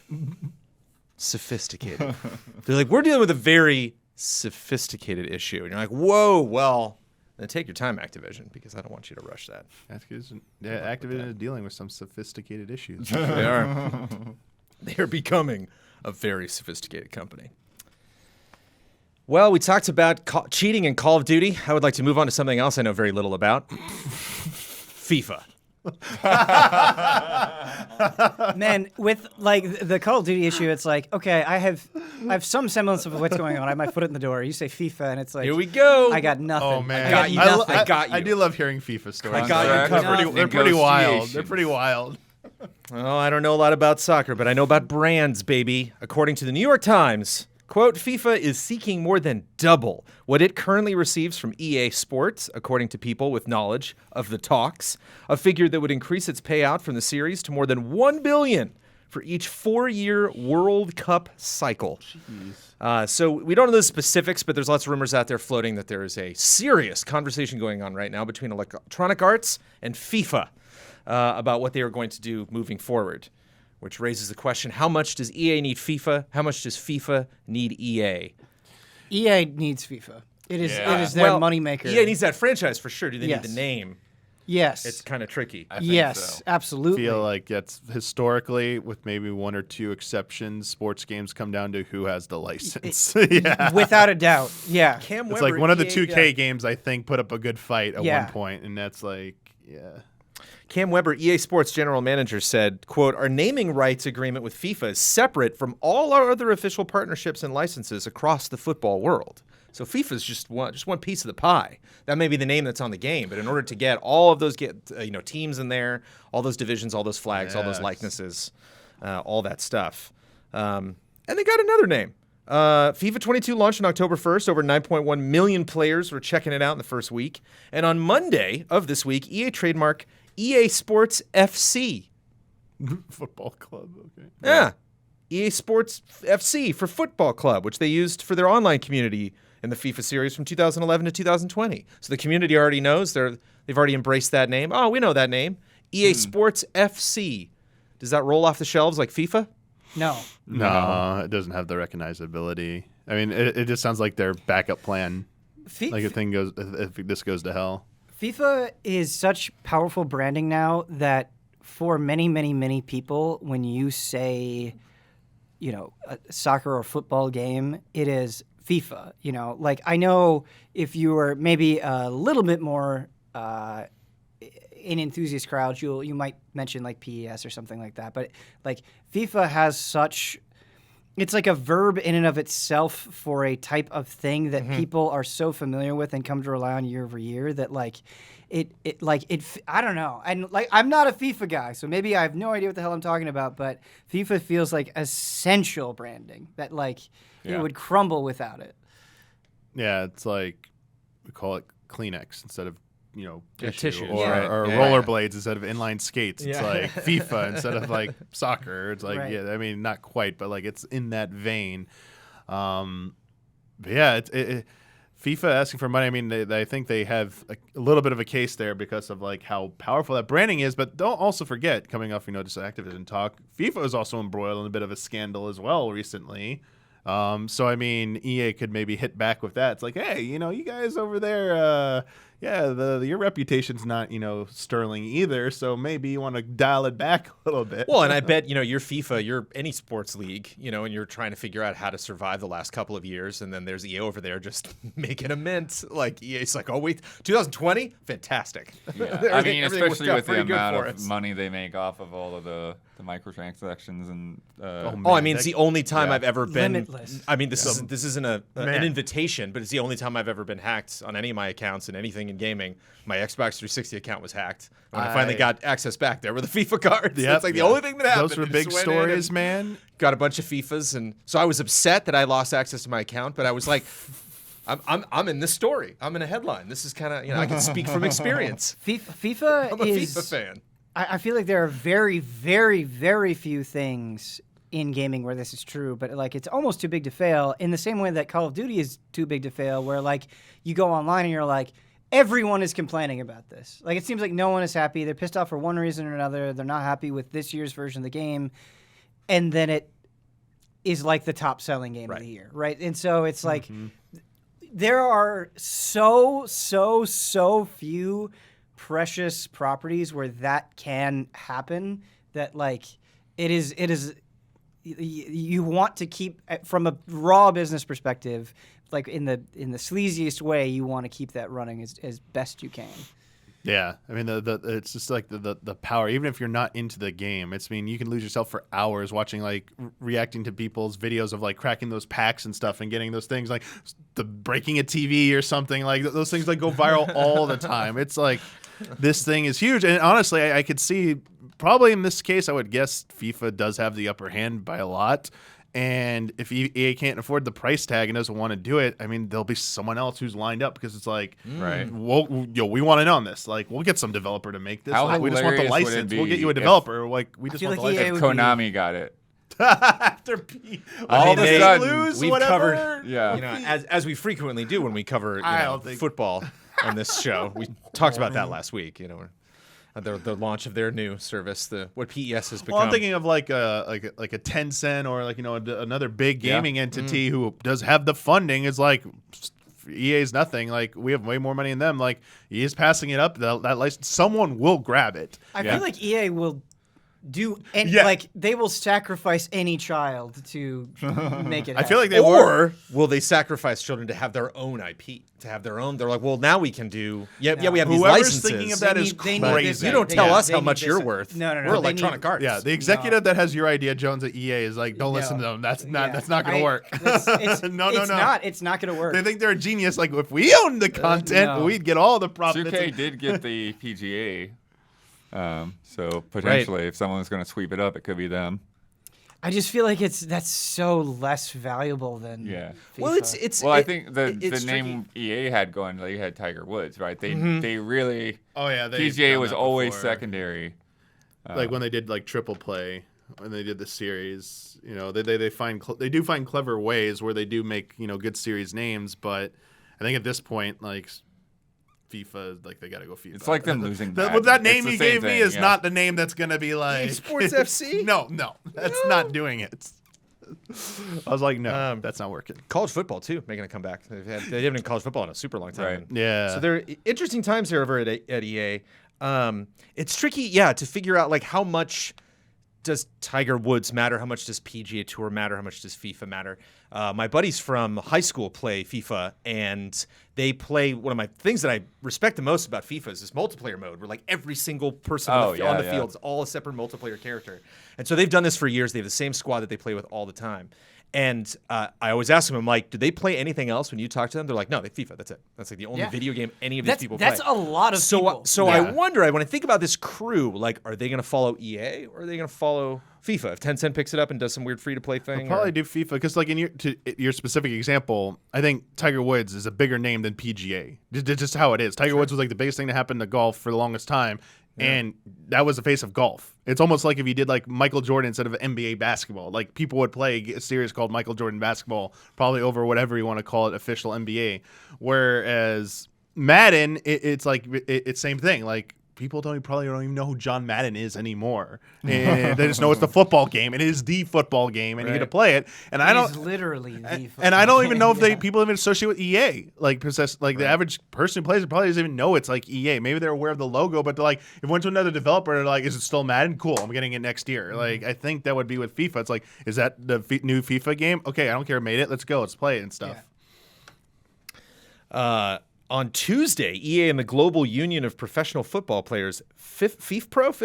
Sophisticated. They're we're dealing with a very sophisticated issue. And you're whoa, well, then take your time, Activision, because I don't want you to rush that. Activision is dealing with some sophisticated issues. They are. They are becoming a very sophisticated company. Well, we talked about cheating in Call of Duty. I would like to move on to something else I know very little about. FIFA. Man, with the Call of Duty issue, it's okay, I have some semblance of what's going on. I have my foot in the door. You say FIFA, and it's here we go. I got nothing. Oh man, I got you. I do love hearing FIFA stories. I got you covered. They're pretty wild. They're pretty wild. Oh, I don't know a lot about soccer, but I know about brands, baby. According to the New York Times, quote, FIFA is seeking more than double what it currently receives from EA Sports, according to people with knowledge of the talks, a figure that would increase its payout from the series to more than $1 billion for each 4-year World Cup cycle. So we don't know the specifics, but there's lots of rumors out there floating that there is a serious conversation going on right now between Electronic Arts and FIFA about what they are going to do moving forward. Which raises the question, how much does EA need FIFA? How much does FIFA need EA? EA needs FIFA. It is their moneymaker. EA needs that franchise for sure. Do they need the name? Yes. It's kind of tricky. I think so. Absolutely. I feel like that's historically, with maybe one or two exceptions, sports games come down to who has the license. Without a doubt. Yeah. Cam it's Weber, one of the EA, 2K games, I think, put up a good fight at one point, and that's Cam Weber, EA Sports general manager, said, quote, our naming rights agreement with FIFA is separate from all our other official partnerships and licenses across the football world. So FIFA is just one piece of the pie. That may be the name that's on the game, but in order to get all of those teams in there, all those divisions, all those flags, all those likenesses, all that stuff. And they got another name. FIFA 22 launched on October 1st. Over 9.1 million players were checking it out in the first week. And on Monday of this week, EA trademark EA Sports FC. Football club, okay. Yeah. EA Sports FC for Football Club, which they used for their online community in the FIFA series from 2011 to 2020. So the community already knows. They've already embraced that name. Oh, we know that name. EA Sports FC. Does that roll off the shelves like FIFA? No. No, it doesn't have the recognizability. I mean, it just sounds like their backup plan. If this goes to hell. FIFA is such powerful branding now that for many, many, many people, when you say a soccer or football game, it is FIFA. Like I know if you were maybe a little bit more in enthusiast crowds, you might mention like PES or something like that. But like FIFA has such, it's like a verb in and of itself for a type of thing that people are so familiar with and come to rely on year over year that like it I don't know. And like I'm not a FIFA guy, so maybe I have no idea what the hell I'm talking about, but FIFA feels like essential branding that like it would crumble without it. Yeah, it's like we call it Kleenex instead of tissue or rollerblades instead of inline skates. It's like FIFA instead of like soccer. It's like I mean not quite, but like it's in that vein. But yeah, FIFA asking for money. I mean, I think they have a little bit of a case there because of like how powerful that branding is. But don't also forget, coming off just Activision talk, FIFA is also embroiled in a bit of a scandal as well recently. So I mean, EA could maybe hit back with that. It's like, hey, you guys over there, your reputation's not, sterling either. So maybe you want to dial it back a little bit. Well, and I bet, you're FIFA, you're any sports league, and you're trying to figure out how to survive the last couple of years. And then there's EA over there just making a mint. Like EA's like, oh wait, 2020, fantastic. Yeah. I mean, especially with the amount of money they make off of all of the microtransactions and. I mean, it's the only time I've ever been. Limitless. I mean, this isn't an invitation, but it's the only time I've ever been hacked on any of my accounts and anything in gaming. My Xbox 360 account was hacked. When I finally got access back, there were the FIFA cards. That's like the only thing that happened. Those were big stories, man. Got a bunch of FIFAs, and so I was upset that I lost access to my account, but I was like, I'm in this story. I'm in a headline. This is kind of I can speak from experience. FIFA I'm a FIFA fan. I feel like there are very, very, very few things in gaming where this is true, but like it's almost too big to fail in the same way that Call of Duty is too big to fail, where like you go online and you're like, everyone is complaining about this. Like it seems like no one is happy. They're pissed off for one reason or another. They're not happy with this year's version of the game. And then it is like the top selling game of the year, right? And so it's like there are so few precious properties where that can happen that like it is you want to keep, from a raw business perspective, like in the sleaziest way, you want to keep that running as best you can. Yeah, I mean it's just like the power. Even if you're not into the game, you can lose yourself for hours watching like reacting to people's videos of like cracking those packs and stuff and getting those things like the breaking a TV or something, like those things like go viral all the time. It's like this thing is huge, and honestly, I could see probably in this case, I would guess FIFA does have the upper hand by a lot. And if EA can't afford the price tag and doesn't want to do it, I mean, there'll be someone else who's lined up because it's like, we want in on this. Like, we'll get some developer to make this. How we just want the license. We'll get you a developer. We just want the license. If Konami got it. After all of a sudden, lose, we've whatever. covered, as we frequently do when we cover football on this show. We talked about that last week. The launch of their new service, what PES has become. Well, I'm thinking of like a Tencent or like another big gaming entity who does have the funding. Is like EA's nothing. Like we have way more money than them. Like EA's passing it up. That license, someone will grab it. I feel like EA will do like they will sacrifice any child to make it happen. I feel like or will they sacrifice children to have their own IP, to have their own? They're like, well, now we can do. We have these licenses. Whoever's thinking of that is crazy. You don't tell us how much you're worth. No. We're Electronic Arts. Yeah, the executive that has your idea, Jones at EA, is like, don't listen to them. That's not going to work. It's not going to work. They think they're a genius. Like if we owned the content, we'd get all the profits. 2K did get the PGA. So potentially, if someone's going to sweep it up, it could be them. I just feel like that's so less valuable than FIFA. Well, it's. Well, I think the name EA had going, they had Tiger Woods, right? They really. Oh yeah, PGA was always secondary. Like when they did like Triple Play, when they did the series, they do find clever ways where they do make good series names, but I think at this point like. FIFA, like they gotta go FIFA. It's like them losing. That name you gave me is not the name that's gonna be like Sports FC. No, that's not doing it. I was like, no, that's not working. College football too, making a comeback. They haven't had college football in a super long time. Right. Yeah. So there are interesting times here over at EA. It's tricky, to figure out like how much does Tiger Woods matter? How much does PGA Tour matter? How much does FIFA matter? My buddies from high school play FIFA, and they play one of my things that I respect the most about FIFA is this multiplayer mode where like every single person on the field is all a separate multiplayer character. And so they've done this for years. They have the same squad that they play with all the time. And I always ask them, I'm like, do they play anything else when you talk to them? They're like, no, they FIFA. That's it. That's like the only video game any of these people play. That's a lot of people. So I wonder, when I think about this crew, like, are they going to follow EA or are they going to follow FIFA? If Tencent picks it up and does some weird free-to-play thing? I'll probably do FIFA because, like, in your specific example, I think Tiger Woods is a bigger name than PGA. Just how it is. Tiger Woods was like the biggest thing to happen to golf for the longest time. Yeah. And that was the face of golf. It's almost like if you did like Michael Jordan instead of NBA basketball. Like people would play a series called Michael Jordan Basketball, probably over whatever you want to call it, official NBA. Whereas Madden, it's like it's same thing. Like people probably don't even know who John Madden is anymore. And they just know it's the football game. It is the football game, and you get to play it. And I don't. It's literally the football and I don't even know if game. people even associate with EA. Like the average person who plays it probably doesn't even know it's like EA. Maybe they're aware of the logo, but they're like, if went to another developer, they're like, is it still Madden? Cool, I'm getting it next year. Like I think that would be with FIFA. It's like, is that the new FIFA game? Okay, I don't care. Made it. Let's go. Let's play it and stuff. Yeah. On Tuesday, EA and the Global Union of Professional Football Players, FIF Pro,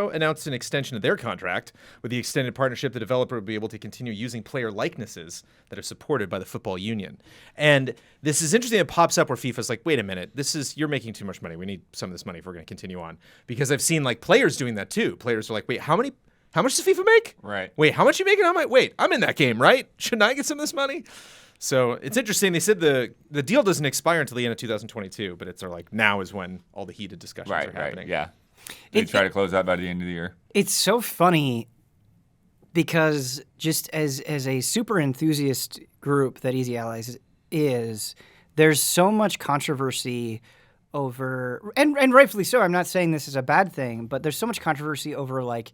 announced an extension of their contract. With the extended partnership, the developer will be able to continue using player likenesses that are supported by the Football Union. And this is interesting. It pops up where FIFA's like, wait a minute, you're making too much money. We need some of this money if we're going to continue on. Because I've seen like players doing that too. Players are like, wait, how much does FIFA make? Right. Wait, how much are you making? Wait, I'm in that game, right? Shouldn't I get some of this money? So it's interesting. They said the deal doesn't expire until the end of 2022, but it's like now is when all the heated discussions are happening. Right, yeah. They try to close that by the end of the year. It's so funny because just as a super enthusiast group that Easy Allies is, there's so much controversy over, and rightfully so. I'm not saying this is a bad thing, but there's so much controversy over like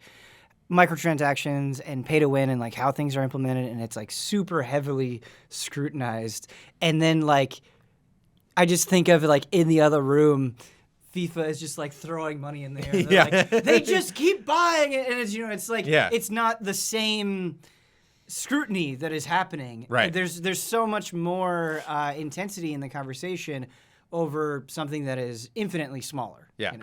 microtransactions and pay to win and like how things are implemented, and it's like super heavily scrutinized. And then like I just think of it like in the other room, FIFA is just like throwing money in there. Like, they just keep buying it, and it's it's like it's not the same scrutiny that is happening. Right. There's so much more intensity in the conversation over something that is infinitely smaller. Yeah.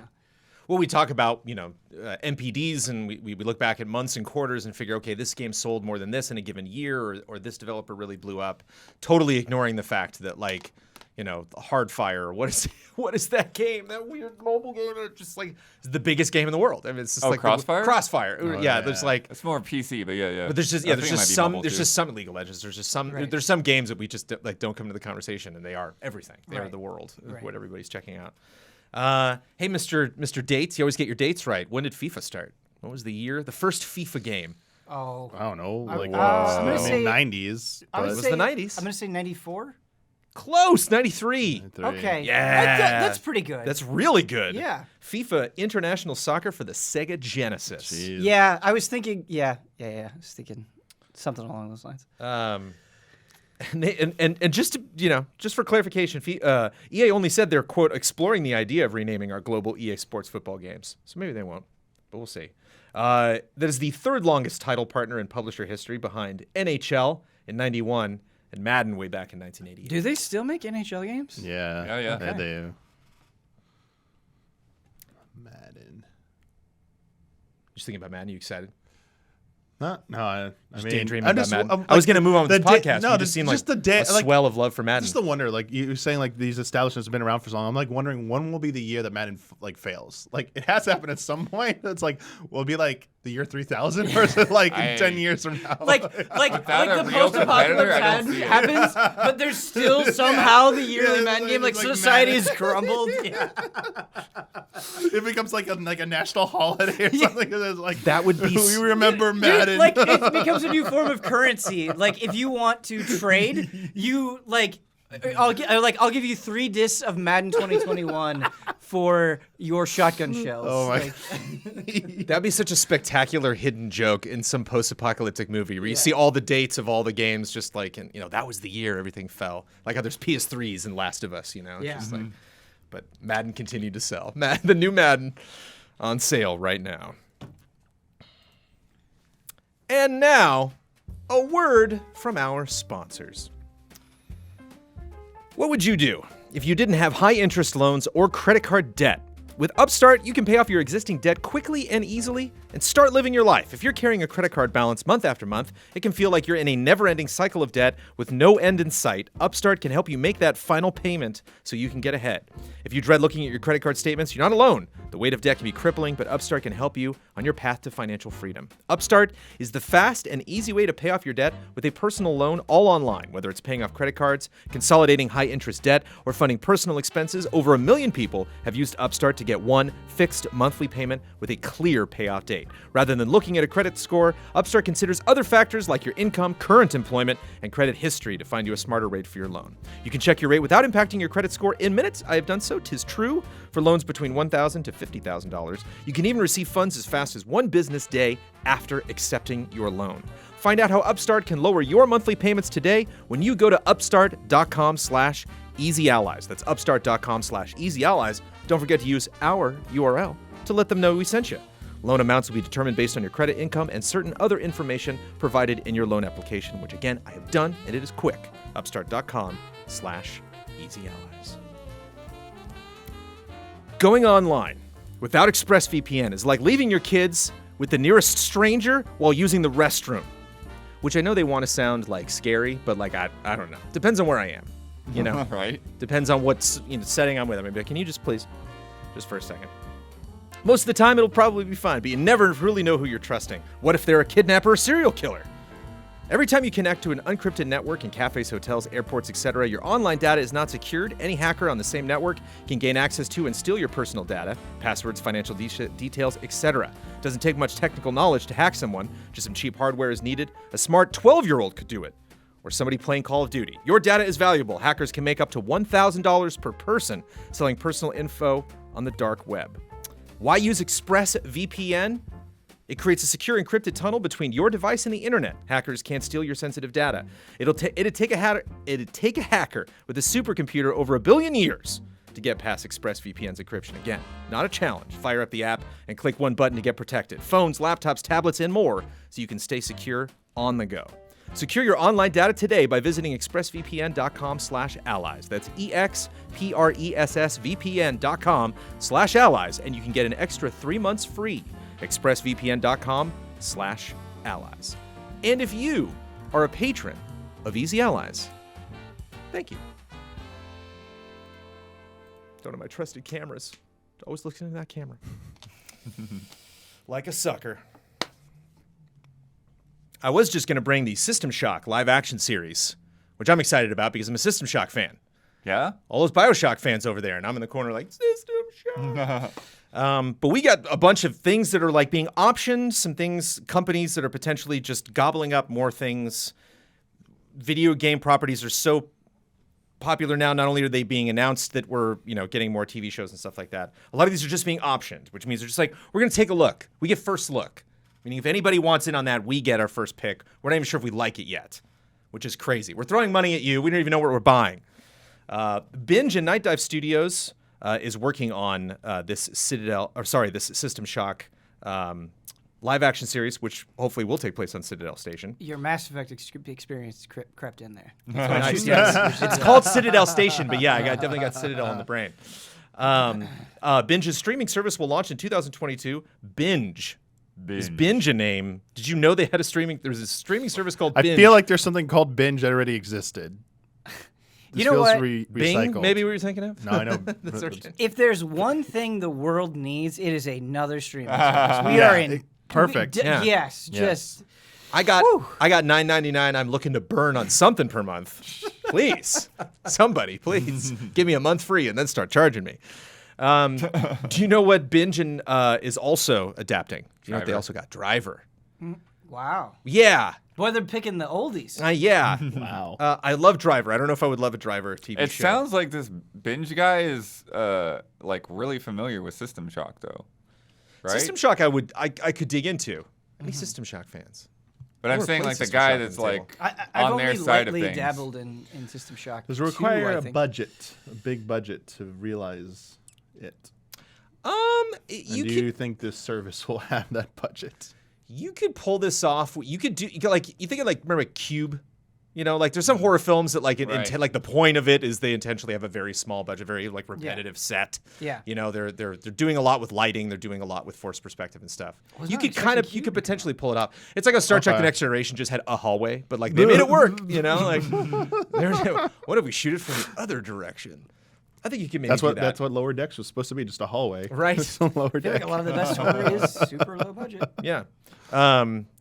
Well, we talk about, MPDs, and we look back at months and quarters and figure, okay, this game sold more than this in a given year, or this developer really blew up, totally ignoring the fact that, like, Hardfire, what is that game? That weird mobile game that just, like, is the biggest game in the world. I mean, it's just like Crossfire? Crossfire. Oh, yeah, there's like it's more PC, but yeah. But there's just some League of Legends. There's just some there's some games that we just don't come into the conversation, and they are everything. They are the world. What everybody's checking out. Hey, Mr. Dates, you always get your dates right. When did FIFA start? What was the year? The first FIFA game. Oh, I don't know. Like I'm gonna say 90s. It was the 90s. I'm gonna say 94. Close, 93. Okay. Yeah. That's pretty good. That's really good. Yeah. FIFA International Soccer for the Sega Genesis. Jeez. Yeah, I was thinking. Yeah. I was thinking something along those lines. And just to, just for clarification, EA only said they're, quote, exploring the idea of renaming our global EA Sports football games. So maybe they won't, but we'll see. That is the third longest title partner in publisher history, behind NHL in 91 and Madden way back in 1988. Do they still make NHL games? Yeah. Oh, yeah. They do. Madden. Just thinking about Madden, you excited? No, I mean, daydreaming about Madden. I was going to move on with this podcast. No, you just seem like a like, swell of love for Madden. Just the wonder, like you were saying, like these establishments have been around for so long. I'm like wondering when will be the year that Madden fails. Like it has to happen at some point. It's like will it be like the year 3000 or is it like 10 years from now? Like the post-apocalypse happens, but there's still somehow the yearly Madden game. Like society has crumbled. Yeah. It becomes like a national holiday or something. It's like that would be. We remember Madden. Like it becomes a new form of currency. Like if you want to trade, you I'll give you 3 discs of Madden 2021 for your shotgun shells. Oh my! That'd be such a spectacular hidden joke in some post-apocalyptic movie where you see all the dates of all the games, just like, and that was the year everything fell. Like how there's PS3s in Last of Us, Yeah. Just like, but Madden continued to sell. The new Madden on sale right now. And now, a word from our sponsors. What would you do if you didn't have high-interest loans or credit card debt? With Upstart, you can pay off your existing debt quickly and easily and start living your life. If you're carrying a credit card balance month after month, it can feel like you're in a never-ending cycle of debt with no end in sight. Upstart can help you make that final payment so you can get ahead. If you dread looking at your credit card statements, you're not alone. The weight of debt can be crippling, but Upstart can help you on your path to financial freedom. Upstart is the fast and easy way to pay off your debt with a personal loan all online. Whether it's paying off credit cards, consolidating high-interest debt, or funding personal expenses, over 1 million people have used Upstart to get one fixed monthly payment with a clear payoff date. Rather than looking at a credit score, Upstart considers other factors like your income, current employment, and credit history to find you a smarter rate for your loan. You can check your rate without impacting your credit score in minutes. I have done so. 'Tis true for loans between $1,000 to $50,000. You can even receive funds as fast as 1 business day after accepting your loan. Find out how Upstart can lower your monthly payments today when you go to upstart.com/easyallies. That's upstart.com/easyallies. Don't forget to use our URL to let them know we sent you. Loan amounts will be determined based on your credit, income, and certain other information provided in your loan application, which again, I have done, and it is quick. Upstart.com/easyallies. Going online without ExpressVPN is like leaving your kids with the nearest stranger while using the restroom. Which I know they want to sound like scary, but like I don't know. Depends on where I am. You know? Right. Depends on what setting I'm with. I mean, can you just please, just for a second? Most of the time, it'll probably be fine, but you never really know who you're trusting. What if they're a kidnapper or serial killer? Every time you connect to an unencrypted network in cafes, hotels, airports, etc., your online data is not secured. Any hacker on the same network can gain access to and steal your personal data, passwords, financial details, etc. Doesn't take much technical knowledge to hack someone. Just some cheap hardware is needed. A smart 12-year-old could do it. Or somebody playing Call of Duty. Your data is valuable. Hackers can make up to $1,000 per person selling personal info on the dark web. Why use ExpressVPN? It creates a secure encrypted tunnel between your device and the internet. Hackers can't steal your sensitive data. It'd take a hacker with a supercomputer over 1 billion years to get past ExpressVPN's encryption. Again, not a challenge. Fire up the app and click one button to get protected. Phones, laptops, tablets, and more so you can stay secure on the go. Secure your online data today by visiting expressvpn.com/allies. That's expressvpn.com/allies, and you can get an extra 3 months free. expressvpn.com/allies. And if you are a patron of Easy Allies, thank you. One of my trusted cameras. Always looking at that camera. Like a sucker. I was just going to bring the System Shock live action series, which I'm excited about because I'm a System Shock fan. Yeah? All those BioShock fans over there, and I'm in the corner like, System Shock. But we got a bunch of things that are like being optioned, some things, companies that are potentially just gobbling up more things. Video game properties are so popular now. Not only are they being announced that we're, getting more TV shows and stuff like that. A lot of these are just being optioned, which means they're just like, we're going to take a look. We get first look. Meaning if anybody wants in on that, we get our first pick. We're not even sure if we like it yet, which is crazy. We're throwing money at you. We don't even know what we're buying. Binge and Night Dive Studios is working on this System Shock live action series, which hopefully will take place on Citadel Station. Your Mass Effect experience crept in there. Nice, yes. It's called Citadel Station, but yeah, I definitely got Citadel in the brain. Binge's streaming service will launch in 2022. Binge. Is Binge a name? Did you know they had there's a streaming service called Binge? I feel like there's something called Binge that already existed. You know what? Bing, Recycled. maybe we were thinking of? No, I know. If there's one thing the world needs, it is another streaming service. We are in perfect. Yes, just I got $9.99. I'm looking to burn on something per month. Please, somebody, please give me a month free and then start charging me. Do you know what Binge is also adapting? Do you know what they also got? Driver. wow. Yeah. Boy, they're picking the oldies. Yeah. Wow. I love Driver. I don't know if I would love a Driver TV show. It sounds like this Binge guy is like really familiar with System Shock, though. Right? System Shock, I could dig into. Any System Shock fans? But I'm saying like the guy that's like I've on their only side of lightly things. dabbled in System Shock. Does it 2, require I a think. budget, a big budget to realize it? You Do you think this service will have that budget? you could pull this off. You think of like remember Cube. You know, like there's some horror films that like like the point of it is they intentionally have a very small budget, very like repetitive set. Yeah. You know, they're doing a lot with lighting, they're doing a lot with forced perspective and stuff. You could potentially pull it off. It's like a Star Trek: The Next Generation just had a hallway, but like they made it work. You know, like what if we shoot it from the other direction? I think you can maybe do that. That's what Lower Decks was supposed to be, just a hallway. Right. Lower I feel like Deck. a lot of the best horror is super low budget. Yeah.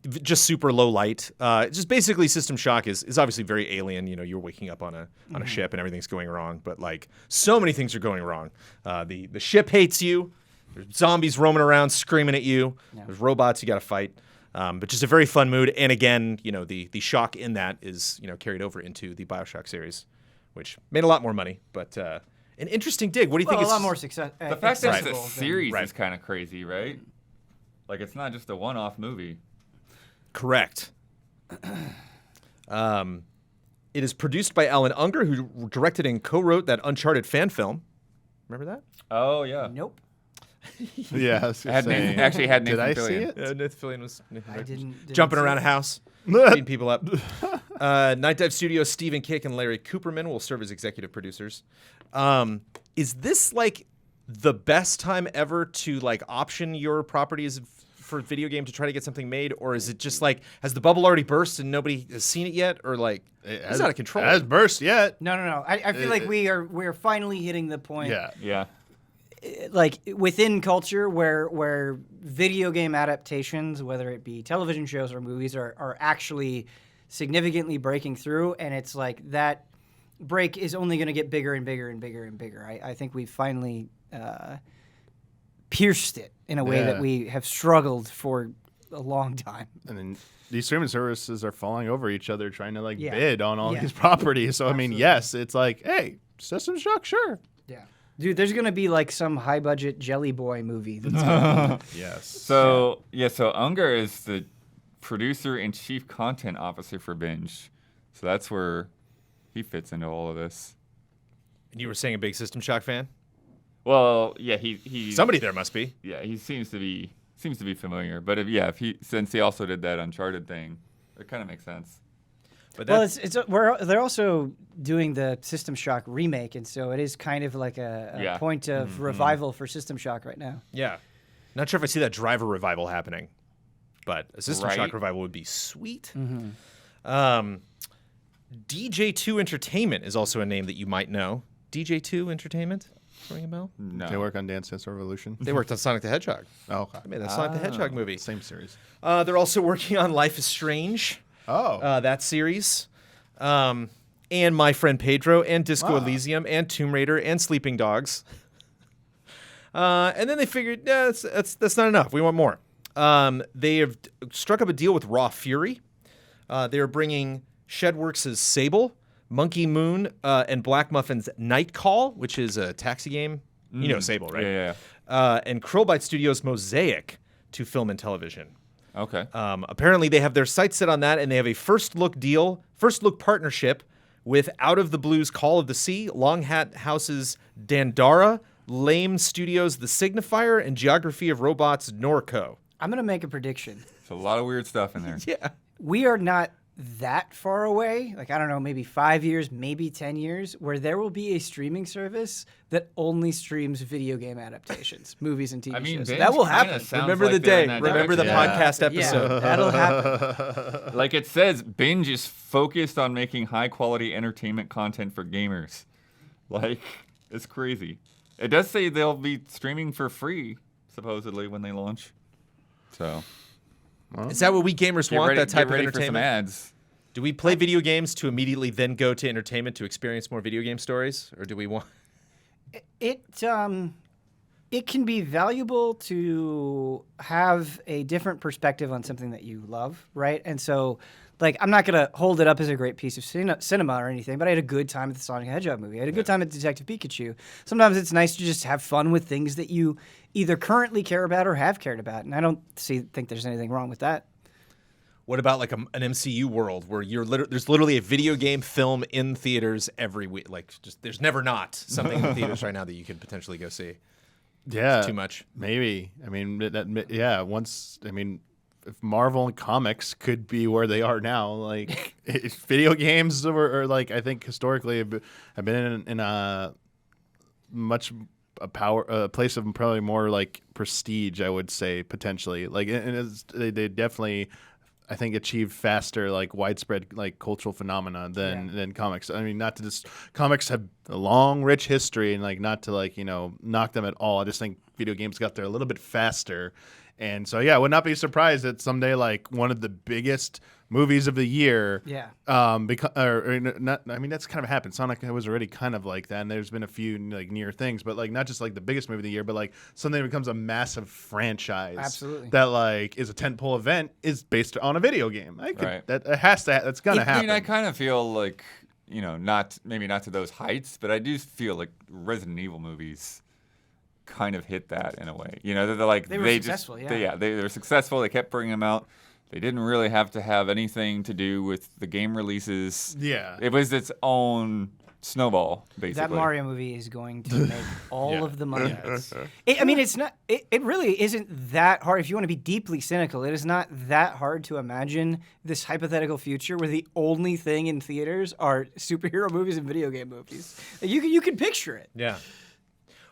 Just super low light. Just basically System Shock is obviously very alien. You know, you're waking up on a ship and everything's going wrong, but like so many things are going wrong. The ship hates you. There's zombies roaming around screaming at you. Yeah. There's robots you got to fight. But just a very fun mood. And again, you know, the shock in that is, you know, carried over into the BioShock series, which made a lot more money, but an interesting dig. What do you think? A lot more success. The fact that it's a series is kind of crazy, right? Like it's not just a one-off movie. Correct. It is produced by Alan Unger, who directed and co-wrote that Uncharted fan film. Remember that? Oh yeah. Nope. Yeah. Actually had Nathan Did I Fillion. see it? Yeah, Nathan Fillion was didn't jumping see around it. a house, beating people up. Night Dive Studios' Stephen Kick and Larry Cooperman will serve as executive producers. Is this like the best time ever to like option your properties for video game to try to get something made, or is it just like has the bubble already burst and nobody has seen it yet, or like it's out of control? It hasn't burst yet. No. I feel like we're finally hitting the point. Yeah. Like within culture where video game adaptations, whether it be television shows or movies, are actually significantly breaking through, and it's like that break is only going to get bigger and bigger and bigger and bigger. I think we've finally pierced it in a way that we have struggled for a long time. And then these streaming services are falling over each other trying to bid on all Yeah. these properties. So, I mean, yes, it's like, hey, System Shock, sure. Yeah. Dude, there's going to be like some high budget Jelly Boy movie. That's Yes. So Unger is the producer and chief content officer for Binge. So that's where he fits into all of this. And you were saying a big System Shock fan? Well, yeah, he Somebody there must be. Yeah, he seems to be familiar. But since he also did that Uncharted thing, it kind of makes sense. But they're also doing the System Shock remake, and so it is kind of like a point of revival for System Shock right now. Yeah. Not sure if I see that Driver revival happening, but a System Shock revival would be sweet. DJ2 Entertainment is also a name that you might know. DJ2 Entertainment? Ring a bell? No. They work on Dance Dance Revolution. They worked on Sonic the Hedgehog. Oh, okay. They made that Sonic the Hedgehog movie. Same series. They're also working on Life is Strange. Oh. That series. And My Friend Pedro and Disco Elysium and Tomb Raider and Sleeping Dogs. And then they figured, that's not enough. We want more. They have struck up a deal with Raw Fury. They are bringing Shedworks' Sable, Monkey Moon, and Black Muffin's Night Call, which is a taxi game. You know Sable, right? Yeah. And Krillbite Studios' Mosaic to film and television. Okay. Apparently, they have their sights set on that, and they have a first look partnership with Out of the Blues' Call of the Sea, Long Hat House's Dandara, Lame Studios' The Signifier, and Geography of Robots' Norco. I'm going to make a prediction. It's a lot of weird stuff in there. Yeah. We are not that far away, like I don't know, maybe 5 years, maybe 10 years, where there will be a streaming service that only streams video game adaptations, movies and TV shows. Binge That will kinda happen. sounds Remember like the they're day. in that Remember the direction. podcast episode. Yeah, that'll happen. Like it says, Binge is focused on making high-quality entertainment content for gamers. Like, it's crazy. It does say they'll be streaming for free, supposedly, when they launch. So, Is that what we gamers want, that type of ready for some entertainment? ads. Do we play video games to immediately then go to entertainment to experience more video game stories? Or do we want... It can be valuable to have a different perspective on something that you love, right? And so, like, I'm not going to hold it up as a great piece of cinema or anything, but I had a good time at the Sonic the Hedgehog movie. I had a good time at Detective Pikachu. Sometimes it's nice to just have fun with things that you either currently care about or have cared about, and I don't think there's anything wrong with that. What about like an MCU world where there's literally a video game film in theaters every week? Like, just there's never not something in theaters right now that you could potentially go see. Yeah. It's too much. Maybe. I mean, Marvel and comics could be where they are now, like video games are like I think historically have been in a much a place of probably more like prestige, I would say potentially. Like they definitely, I think, achieve faster like widespread like cultural phenomena than comics. I mean, not to just comics have a long, rich history, and like not to like knock them at all. I just think video games got there a little bit faster. And so, yeah, I would not be surprised that someday, like, one of the biggest movies of the year, I mean, that's kind of happened. Sonic was already kind of like that, and there's been a few, like, near things, but, like, not just, like, the biggest movie of the year, but, like, something that becomes a massive franchise. Absolutely. That, like, is a tentpole event is based on a video game. That's going to happen. I mean, I kind of feel like, maybe not to those heights, but I do feel like Resident Evil movies kind of hit that in a way. They're like they were successful. They were successful. They kept bringing them out. They didn't really have to have anything to do with the game releases. Yeah, it was its own snowball, basically. That Mario movie is going to make all of the money. I mean, it's not. It really isn't that hard. If you want to be deeply cynical, it is not that hard to imagine this hypothetical future where the only thing in theaters are superhero movies and video game movies. You can picture it. Yeah.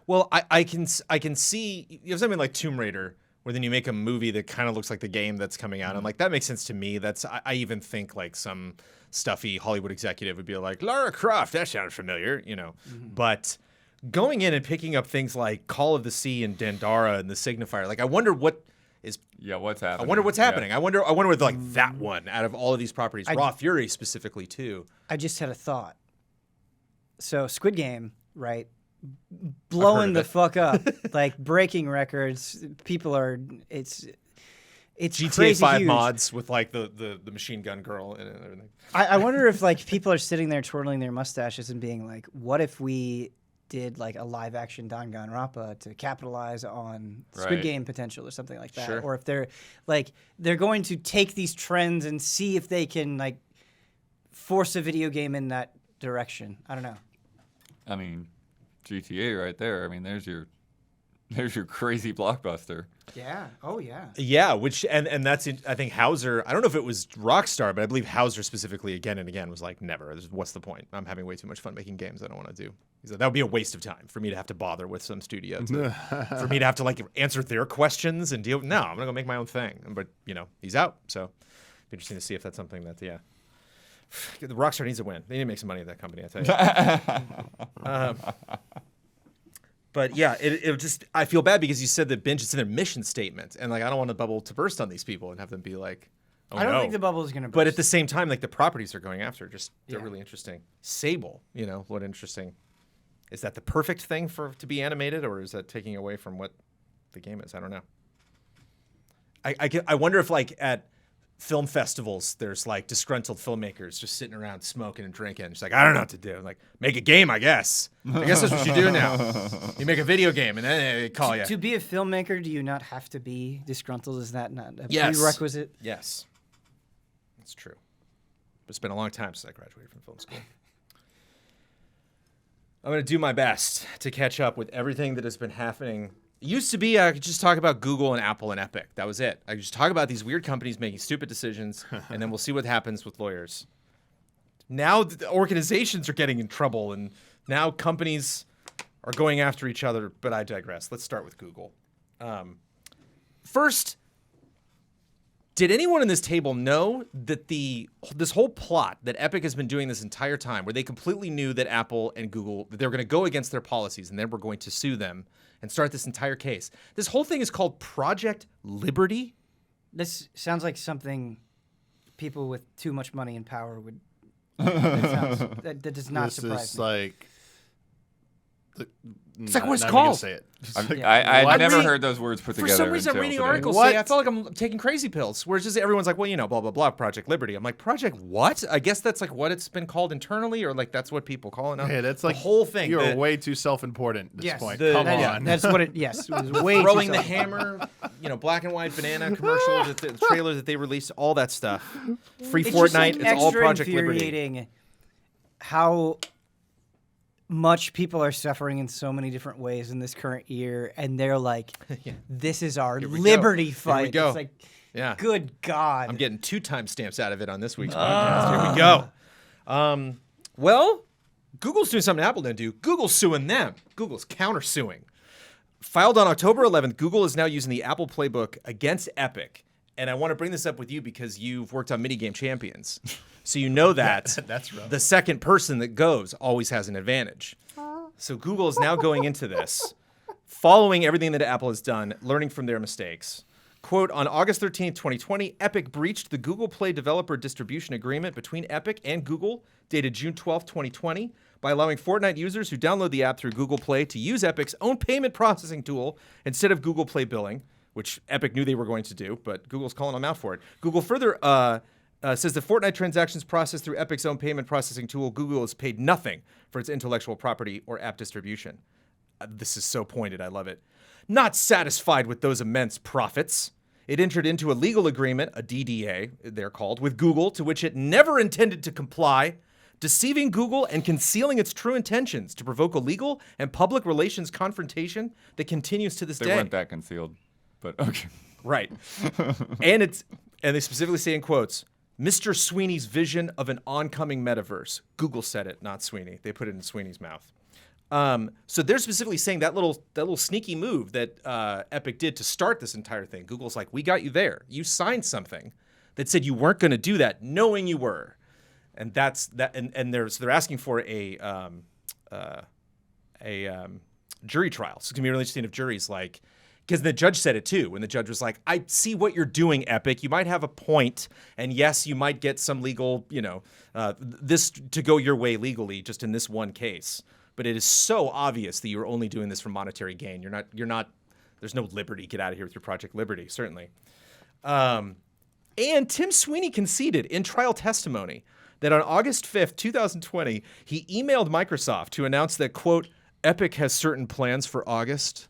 Well, I can see you have something like Tomb Raider, where then you make a movie that kind of looks like the game that's coming out, and like that makes sense to me. I even think like some stuffy Hollywood executive would be like, Lara Croft, that sounds familiar, But going in and picking up things like Call of the Sea and Dandara and the Signifier, like I wonder what is what's happening. I wonder what's happening. I wonder what like that one out of all of these properties, Raw Fury specifically too. I just had a thought. So Squid Game, right? Blowing the fuck up, like breaking records. People are it's GTA crazy 5 huge. mods with like the machine gun girl and everything. I wonder if like people are sitting there twirling their mustaches and being like, what if we did like a live action Danganronpa to capitalize on Squid Game potential or something like that? Sure. Or if they're going to take these trends and see if they can like force a video game in that direction. I don't know. I mean, GTA right there. I mean, there's your crazy blockbuster. Yeah. Oh yeah. Yeah, which and that's I think Hauser. I don't know if it was Rockstar, but I believe Hauser specifically again and again was like, never. What's the point? I'm having way too much fun making games. I don't want to do. He said that would be a waste of time for me to have to bother with some studio for me to have to like answer their questions and deal. No, I'm gonna go make my own thing. But he's out. So it'd be interesting to see if that's something that the Rockstar needs to win. They need to make some money at that company, I tell you. But yeah, it just I feel bad because you said that binge is in their mission statement, and like I don't want the bubble to burst on these people and have them be like, oh, I don't think the bubble is going to burst. But at the same time, like the properties they're going after, they're really interesting. Sable, what interesting. Is that the perfect thing to be animated, or is that taking away from what the game is? I don't know. I wonder if like at film festivals, there's like disgruntled filmmakers just sitting around smoking and drinking. Just like, I don't know what to do. Like, make a game, I guess. I guess that's what you do now. You make a video game and then they call you. To be a filmmaker, do you not have to be disgruntled? Is that not a Yes. prerequisite? Yes. That's true. But it's been a long time since I graduated from film school. I'm going to do my best to catch up with everything that has been happening. It used to be I could just talk about Google and Apple and Epic. That was it. I could just talk about these weird companies making stupid decisions, and then we'll see what happens with lawyers. Now the organizations are getting in trouble, and now companies are going after each other, but I digress. Let's start with Google. First, did anyone in this table know that this whole plot that Epic has been doing this entire time, where they completely knew that Apple and Google, that they were going to go against their policies and then we're going to sue them and start this entire case? This whole thing is called Project Liberty. This sounds like something people with too much money and power would. That does not surprise me. Like. It's like what it's not called. Gonna say it. I never heard those words put For together. some reason, I'm reading today. articles say I felt like I'm taking crazy pills. Where it's just everyone's like, well, blah, blah, blah, Project Liberty. I'm like, Project what? I guess that's like what it's been called internally, or like that's what people call it now. Hey, that's the like whole thing. You're way too self-important at this Yes, point. the- Come that- on. That's what it. Yes, it was way Throwing too the self- hammer, black and white banana commercials, the trailers that they released, all that stuff. Free It's just, like, Fortnite, it's all extra Project Liberty. infuriating how much people are suffering in so many different ways in this current year, and they're like, "This is our we liberty go. fight." Here we go. It's like, Yeah. Good God. I'm getting 2 timestamps out of it on this week's podcast. Here we go. Well, Google's doing something Apple didn't do. Google's suing them. Google's countersuing. Filed on October 11th, Google is now using the Apple playbook against Epic. And I want to bring this up with you because you've worked on Minigame Champions. So you know that That's rough. the second person that goes always has an advantage. So Google is now going into this, following everything that Apple has done, learning from their mistakes. Quote, on August 13th, 2020, Epic breached the Google Play developer distribution agreement between Epic and Google, dated June 12th, 2020, by allowing Fortnite users who download the app through Google Play to use Epic's own payment processing tool instead of Google Play billing, which Epic knew they were going to do, but Google's calling them out for it. Google further says that Fortnite transactions processed through Epic's own payment processing tool, Google has paid nothing for its intellectual property or app distribution. This is so pointed. I love it. Not satisfied with those immense profits, it entered into a legal agreement, a DDA, they're called, with Google, to which it never intended to comply, deceiving Google and concealing its true intentions to provoke a legal and public relations confrontation that continues to this day. They weren't that concealed, but okay. Right. And they specifically say in quotes, Mr. Sweeney's vision of an oncoming metaverse. Google said it, not Sweeney. They put it in Sweeney's mouth. So they're specifically saying that little sneaky move that Epic did to start this entire thing. Google's like, we got you there. You signed something that said you weren't going to do that, knowing you were, and that's that. And they're asking for a jury trial. So it's gonna be really interesting if juries like, because the judge said it too. When the judge was like, I see what you're doing, Epic. You might have a point, and yes, you might get some legal, this to go your way legally, just in this one case. But it is so obvious that you're only doing this for monetary gain. You're not, there's no liberty. Get out of here with your Project Liberty, certainly. And Tim Sweeney conceded in trial testimony that on August 5th, 2020, he emailed Microsoft to announce that, quote, Epic has certain plans for August.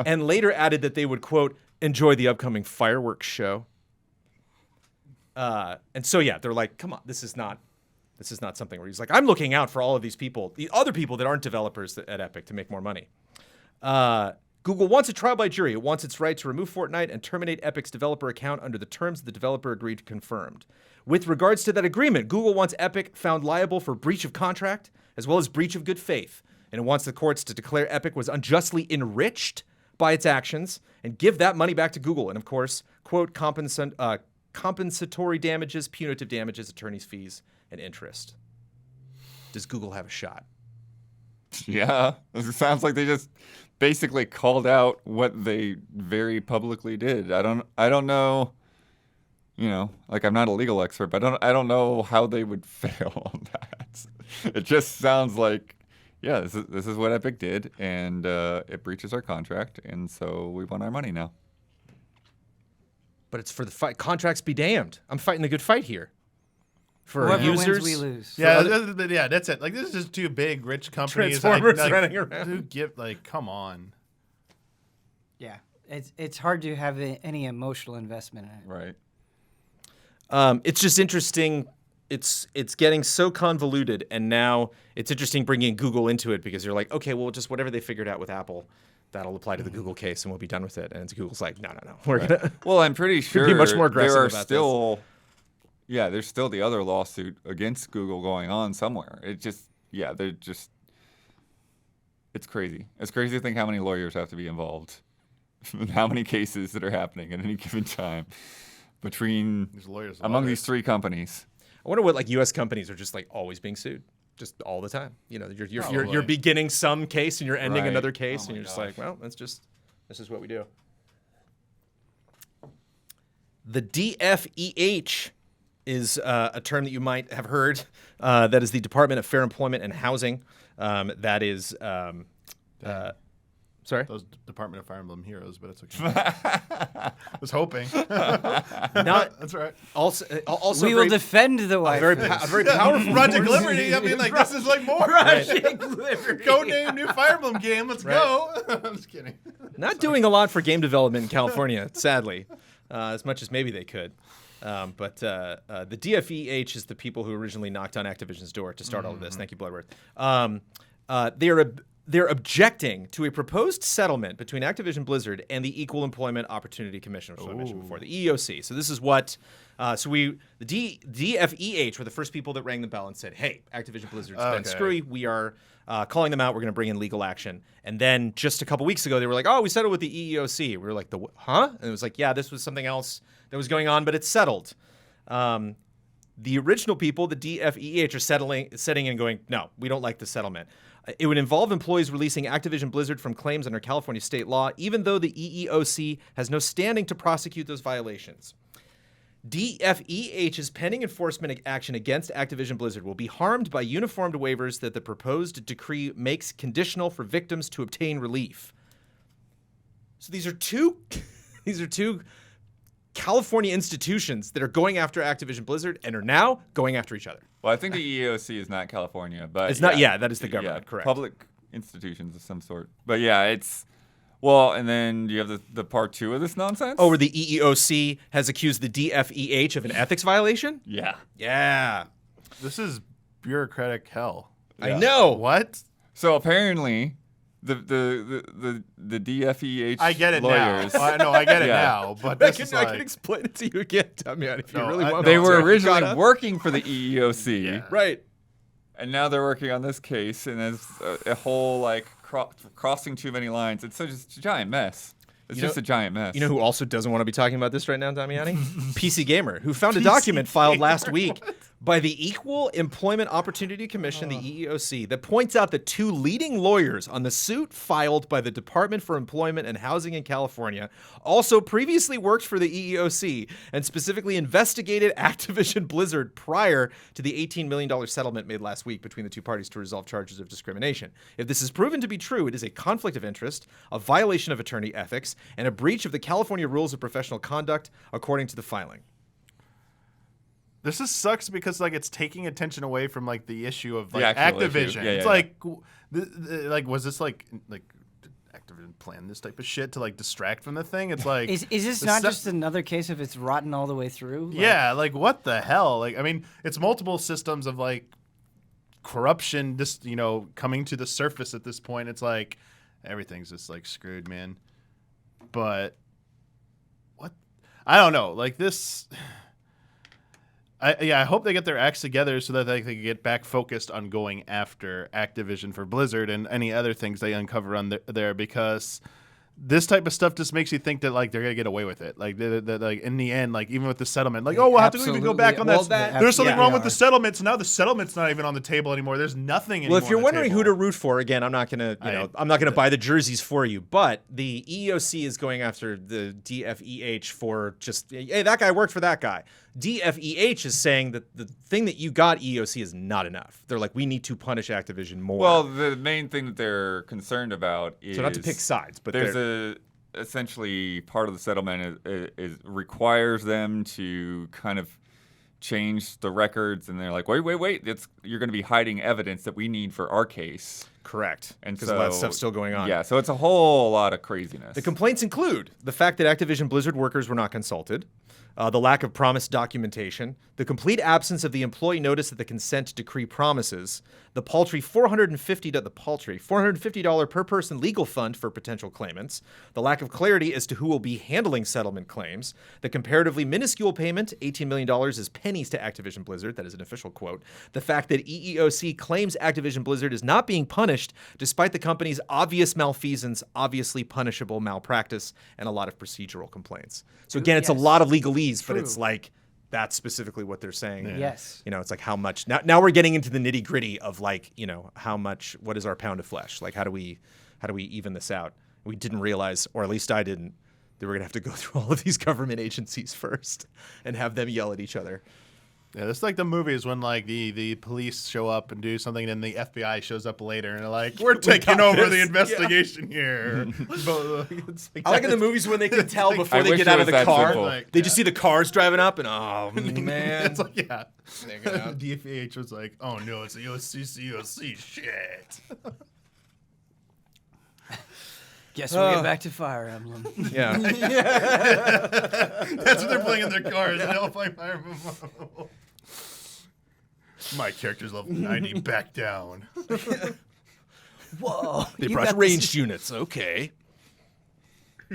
And later added that they would, quote, enjoy the upcoming fireworks show. And so, yeah, they're like, come on, this is not something where he's like, I'm looking out for all of these people, the other people that aren't developers at Epic to make more money. Google wants a trial by jury. It wants its right to remove Fortnite and terminate Epic's developer account under the terms the developer agreed to confirmed. With regards to that agreement, Google wants Epic found liable for breach of contract as well as breach of good faith. And it wants the courts to declare Epic was unjustly enriched by its actions and give that money back to Google. And of course, quote, compensatory damages, punitive damages, attorney's fees, and interest. Does Google have a shot? Yeah, it sounds like they just basically called out what they very publicly did. I don't know. Like I'm not a legal expert, but I don't know how they would fail on that. It just sounds like, yeah, this is what Epic did, and it breaches our contract, and so we want our money now. But it's for the fight. Contracts be damned. I'm fighting the good fight here. For whoever users, wins, we lose. Yeah, that's it. Like, this is just two big rich companies. Transformers running around. Who give, come on. Yeah, it's hard to have any emotional investment in it. Right. It's just interesting. It's getting so convoluted, and now it's interesting bringing Google into it because you're like, okay, well, just whatever they figured out with Apple, that'll apply to the Google case, and we'll be done with it. And Google's like, no, we're gonna. Well, I'm pretty sure be much more aggressive there are about still. This. Yeah, there's still the other lawsuit against Google going on somewhere. They're just. It's crazy. It's crazy to think how many lawyers have to be involved, and how many cases that are happening at any given time between among these three companies. I wonder what U.S. companies are just always being sued, just all the time. You're beginning some case and you're ending another case, and you're just like, well, this is what we do. The DFEH is a term that you might have heard. That is the Department of Fair Employment and Housing. That is. Sorry? Those Department of Fire Emblem heroes, but it's okay. I was hoping. That's right. Also we will defend the wife. A very powerful Project Liberty. I mean, this is more. Project Liberty. Codename new Fire Emblem game. Let's go. I'm just kidding. Not doing a lot for game development in California, sadly, as much as maybe they could. But the DFEH is the people who originally knocked on Activision's door to start all of this. Thank you, Bloodworth. they're objecting to a proposed settlement between Activision-Blizzard and the Equal Employment Opportunity Commission, which I mentioned before, the EEOC. So this is what, the DFEH were the first people that rang the bell and said, hey, Activision-Blizzard's been screwy. We are calling them out. We're going to bring in legal action. And then just a couple weeks ago, they were like, oh, we settled with the EEOC. We were like, huh? And it was like, yeah, this was something else that was going on, but it's settled. The original people, the DFEH, are setting in and going, no, we don't like the settlement. It would involve employees releasing Activision-Blizzard from claims under California state law, even though the EEOC has no standing to prosecute those violations. DFEH's pending enforcement action against Activision-Blizzard will be harmed by uniformed waivers that the proposed decree makes conditional for victims to obtain relief. So these are two California institutions that are going after Activision-Blizzard and are now going after each other. Well, I think the EEOC is not California, but it's not. Yeah, that is the government. Correct. Public institutions of some sort. But yeah, it's well, and then you have the part 2 of this nonsense. Oh, where the EEOC has accused the DFEH of an ethics violation. Yeah. Yeah. This is bureaucratic hell. I know. What? So apparently, the DFEH I get it lawyers. now. No, I get it now. But I this can, I can explain it to you again, Damian, if you really want. They me were to. originally working for the EEOC, Yeah. Right. and now they're working on this case, and there's a whole like crossing too many lines. It's just a giant mess. It's just a giant mess. You know who also doesn't want to be talking about this right now, Damiani? PC Gamer, who found a document filed last week by the Equal Employment Opportunity Commission, the EEOC, that points out that 2 leading lawyers on the suit filed by the Department for Employment and Housing in California also previously worked for the EEOC and specifically investigated Activision-Blizzard prior to the $18 million settlement made last week between the two parties to resolve charges of discrimination. If this is proven to be true, it is a conflict of interest, a violation of attorney ethics, and a breach of the California Rules of Professional Conduct, according to the filing. This just sucks because like it's taking attention away from like the issue of like actual Activision. issue. Yeah, it's yeah, like, like was this like did Activision plan this type of shit to like distract from the thing? It's like Is this not just another case of it's rotten all the way through? yeah, like what the hell? Like I mean, it's multiple systems of like corruption just coming to the surface at this point. It's like everything's just like screwed, man. But what? I don't know. Like this. I hope they get their acts together so that they can get back focused on going after Activision for Blizzard and any other things they uncover on there because this type of stuff just makes you think that like they're gonna get away with it. Like that, like in the end, like even with the settlement, like we'll have to even go back on that. There's something wrong with the settlement, so now the settlement's not even on the table anymore. There's nothing anymore. Well, if you're wondering who to root for, again, I'm not gonna, I'm not gonna buy the jerseys for you. But the EEOC is going after the DFEH for just, hey, that guy worked for that guy. DFEH is saying that the thing that you got, EEOC, is not enough. They're like, we need to punish Activision more. Well, the main thing that they're concerned about is so not to pick sides, but there's essentially part of the settlement is requires them to kind of change the records, and they're like, wait, you're going to be hiding evidence that we need for our case. Correct. And because a lot of stuff's still going on. Yeah, so it's a whole lot of craziness. The complaints include the fact that Activision-Blizzard workers were not consulted, the lack of promised documentation, the complete absence of the employee notice that the consent decree promises, the paltry $450 per person legal fund for potential claimants, the lack of clarity as to who will be handling settlement claims, the comparatively minuscule payment, $18 million, is pennies to Activision-Blizzard, that is an official quote, the fact that EEOC claims Activision-Blizzard is not being punished despite the company's obvious malfeasance, obviously punishable malpractice, and a lot of procedural complaints. So again, it's a lot of legalese, but it's like that's specifically what they're saying. Yeah. Yes. It's like how much now we're getting into the nitty gritty of like, how much, what is our pound of flesh? Like, how do we even this out? We didn't realize, or at least I didn't, that we're going to have to go through all of these government agencies first and have them yell at each other. Yeah, it's like the movies when like the police show up and do something, and then the FBI shows up later and they're like, "We're taking over the investigation here." I like in the movies when they can tell before they get out of the car. They just see the cars driving up, and oh man, it's like DFEH was like, "Oh no, it's the OCC shit." Guess we'll get back to Fire Emblem. Yeah. That's what they're playing in their cars. And they'll play Fire Emblem. My character's level 90. Back down. Whoa. They you brought got ranged units. Okay.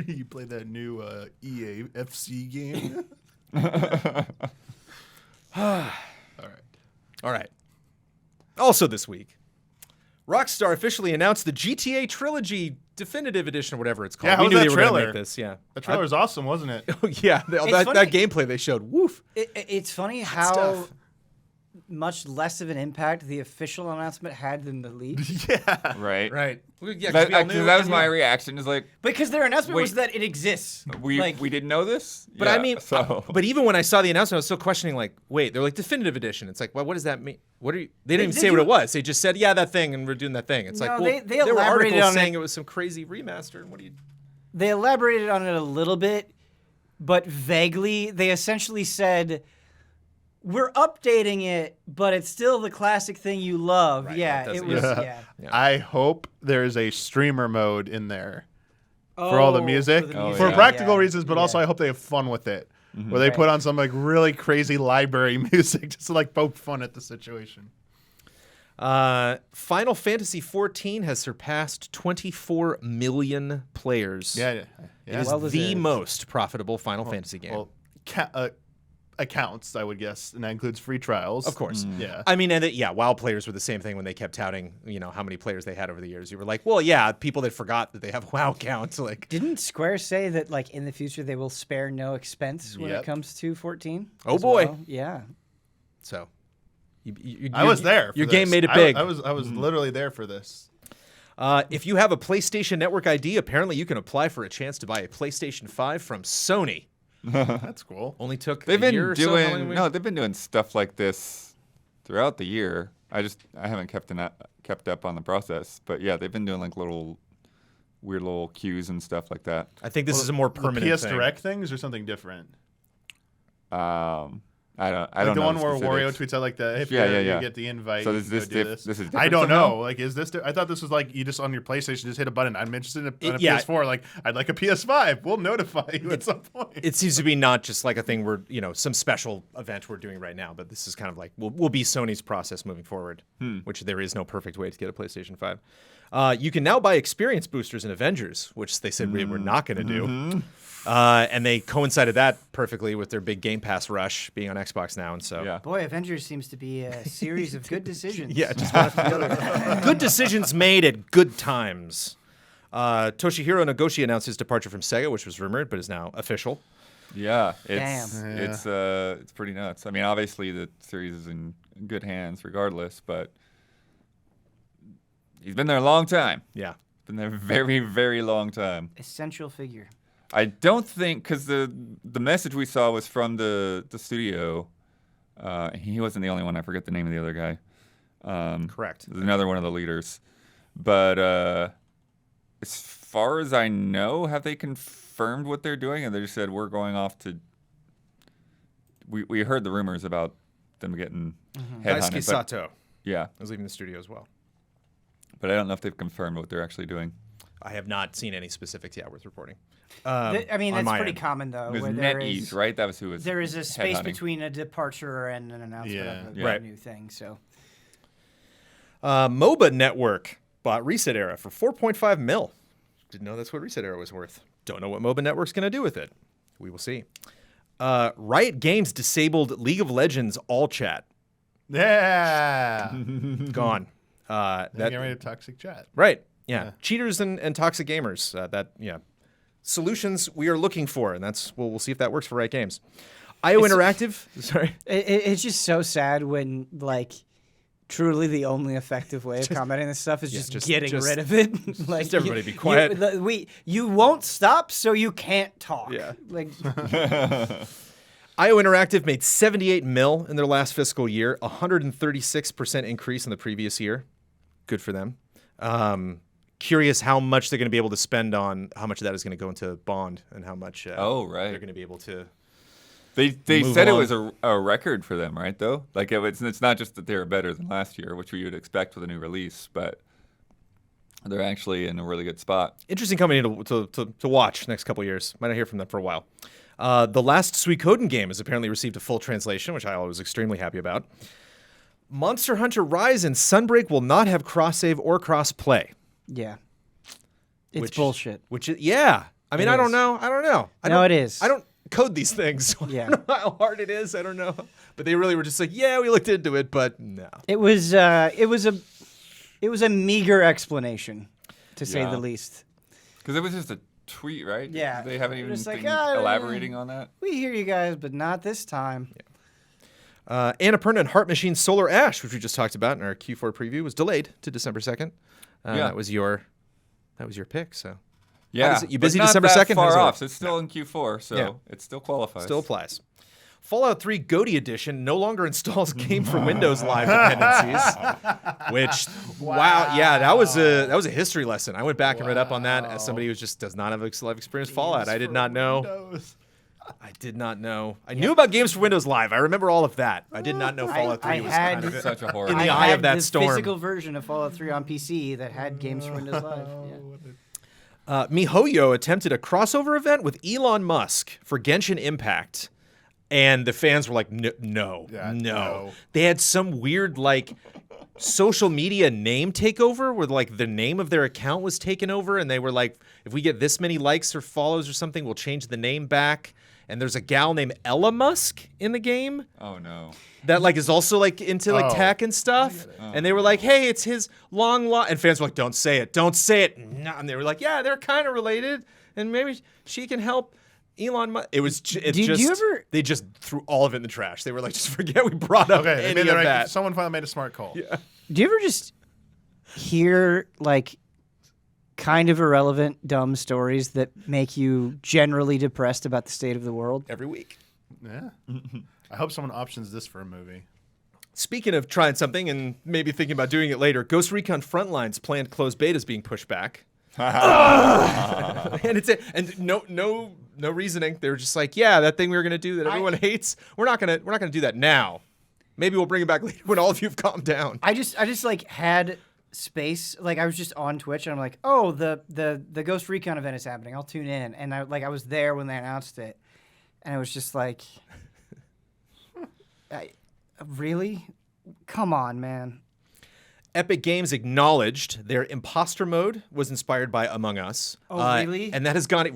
You play that new EA FC game? All right. Also this week, Rockstar officially announced the GTA Trilogy Definitive Edition, or whatever it's called. Yeah, how we was knew that they were going to trailer? make this. Yeah. The trailer was awesome, wasn't it? Oh yeah, that funny. gameplay they showed. Woof. It's funny how stuff. much less of an impact the official announcement had than the leak. Yeah. Right. Right. Yeah, That, that was my reaction. Is like Because their announcement Wait. was that it exists. we didn't know this. But Yeah, I mean, so but even when I saw the announcement, I was still questioning. Like, wait, they're like definitive edition. It's like, well, what does that mean? What are you? They didn't even Did say what you- it was. They just said, yeah, that thing, and we're doing that thing. It's No, like, well, they there were elaborated articles on saying it. it was some crazy remaster. And what do you? They elaborated on it a little bit, but vaguely. They essentially said, we're updating it, but it's still the classic thing you love. Right, yeah, that it doesn't- was. Yeah. Yeah. I hope there's a streamer mode in there for all the music. For, the Oh, music. For yeah. practical Yeah. reasons, but also Yeah. I hope they have fun with it. Where they Right. put on some like really crazy library music just to like poke fun at the situation. Final Fantasy XIV has surpassed 24 million players. Yeah. It Yeah. is Well the deserved. most profitable Final Fantasy game. Well, accounts, I would guess, and that includes free trials. Of course. Yeah. I mean, and WoW players were the same thing when they kept touting, how many players they had over the years. You were like, well, yeah, people that forgot that they have WoW accounts, like, Didn't Square say that like in the future they will spare no expense when it Yep. comes to 14? Oh, as boy. well? Yeah. so. I was there. for Your game this. made it big. I was literally there for this. If you have a PlayStation Network ID, apparently you can apply for a chance to buy a PlayStation 5 from Sony. That's cool. Only took they've a been year or so. How long doing they've been doing stuff like this throughout the year. I haven't kept up on the process, but yeah, they've been doing like weird little cues and stuff like that. I think this is a more permanent the PS thing. Direct things or something different. I don't Like know the one where Wario specifics. tweets out like the if Yeah, you yeah. get the invite. So you is can this go do this is different I don't somehow? know. Like, is this? I thought this was like you just on your PlayStation just hit a button. I'm interested in a Yeah. PS4. Like, I'd like a PS5. We'll notify you at some point. It seems to be not just like a thing where, some special event we're doing right now, but this is kind of like, will be Sony's process moving forward, which there is no perfect way to get a PlayStation 5. You can now buy experience boosters in Avengers, which they said we were not going to do. And they coincided that perfectly with their big Game Pass rush being on Xbox now. And so, Yeah. Boy, Avengers seems to be a series of good decisions. yeah, just one after the other. Good decisions made at good times. Toshihiro Nagoshi announced his departure from Sega, which was rumored, but is now official. Yeah, Damn. it's pretty nuts. I mean, obviously the series is in good hands regardless, but he's been there a long time. Yeah. Been there a very, very long time. Essential figure. I don't think because the message we saw was from the studio. He wasn't the only one. I forget the name of the other guy. Correct. There's another one of the leaders. But as far as I know, have they confirmed what they're doing? And they just said we're going off to. We heard the rumors about them getting headhunted. Daisuke But, Sato yeah, is leaving the studio as well. but I don't know if they've confirmed what they're actually doing. I have not seen any specifics yet worth reporting. I mean, on that's my pretty end. common though. It was where there NetEase, is- right? That was who was. There is a space headhunting. between a departure and an announcement of a Yeah. Right. new thing. So MOBA Network bought Reset Era for 4.5 mil. Didn't know that's what Reset Era was worth. Don't know what MOBA Network's going to do with it. We will see. Riot Games disabled League of Legends all chat. Yeah. Gone. Get rid of toxic chat. Right. Yeah. Cheaters and toxic gamers. Solutions we are looking for, and that's we'll see if that works for Riot Games. IO Interactive. Sorry. it's just so sad when like truly the only effective way of combating this stuff is just getting rid of it. Like just everybody be quiet. You won't stop, so you can't talk. Yeah. Like IO Interactive made 78 mil in their last fiscal year, 136% increase in the previous year. Good for them. Curious how much they're going to be able to spend on how much of that is going to go into Bond and how much they're going to be able to. They move said along. it was a record for them, right? Though, like it's not just that they were better than last year, which we would expect with a new release, but they're actually in a really good spot. Interesting company to watch next couple of years. Might not hear from them for a while. The last Suikoden game has apparently received a full translation, which I was extremely happy about. Monster Hunter Rise and Sunbreak will not have cross-save or cross-play. Yeah. It's Which- bullshit. Which is, yeah. I mean, It I don't is. know. I don't know. No, it is. I don't code these things. So Yeah. I don't know how hard it is. I don't know. But they really were just like, yeah, we looked into it, but no. It was a meager explanation, to say Yeah. the least. Because it was just a tweet, right? Yeah. They haven't They're even just like, been elaborating on that. We hear you guys, but not this time. Annapurna and Heart Machine Solar Ash, which we just talked about in our Q4 preview, was delayed to December 2nd. Yeah. That was your pick, so Yeah. you but busy not December that 2nd? far How's it off. look? So it's still in Q4, so Yeah. it still qualifies. Still applies. Fallout 3 Goaty Edition no longer installs Game for Windows Live dependencies. Which, wow, yeah, that was a history lesson. I went back and read up on that as somebody who just does not have a live experience with Fallout. I did not know. Windows. I did not know. I knew about Games for Windows Live. I remember all of that. I did not know Fallout 3 I was had- kind of Such a horror. in the I eye had of that the storm. physical version of Fallout 3 on PC that had games for Windows Live. Yeah. MiHoYo attempted a crossover event with Elon Musk for Genshin Impact, and the fans were like, no. Yeah, no. They had some weird, like, social media name takeover where, like, the name of their account was taken over, and they were like, if we get this many likes or follows or something, we'll change the name back. And there's a gal named Ella Musk in the game Oh, no. that like is also like into like Oh. tech and stuff. And they were like, "Hey, it's his long and fans were like, "Don't say it. Don't say it." No. And they were like, "Yeah, they're kind of related and maybe she can help Elon Musk." It was Did you ever- they just threw all of it in the trash. They were like, "Just forget we brought up Okay, any maybe of right. that." Someone finally made a smart call. Yeah. Do you ever just hear like kind of irrelevant, dumb stories that make you generally depressed about the state of the world? Every week. Yeah. I hope someone options this for a movie. Speaking of trying something and maybe thinking about doing it later, Ghost Recon Frontline's planned closed beta is being pushed back. And no reasoning. They were just like, yeah, that thing we were gonna do that everyone hates. We're not gonna do that now. Maybe we'll bring it back later when all of you have calmed down. I just like had space. Like I was just on Twitch and I'm like, oh, the Ghost Recon event is happening. I'll tune in. And I was there when they announced it, and it was just like, really? Come on, man. Epic Games acknowledged their imposter mode was inspired by Among Us. Oh, really? And that has gone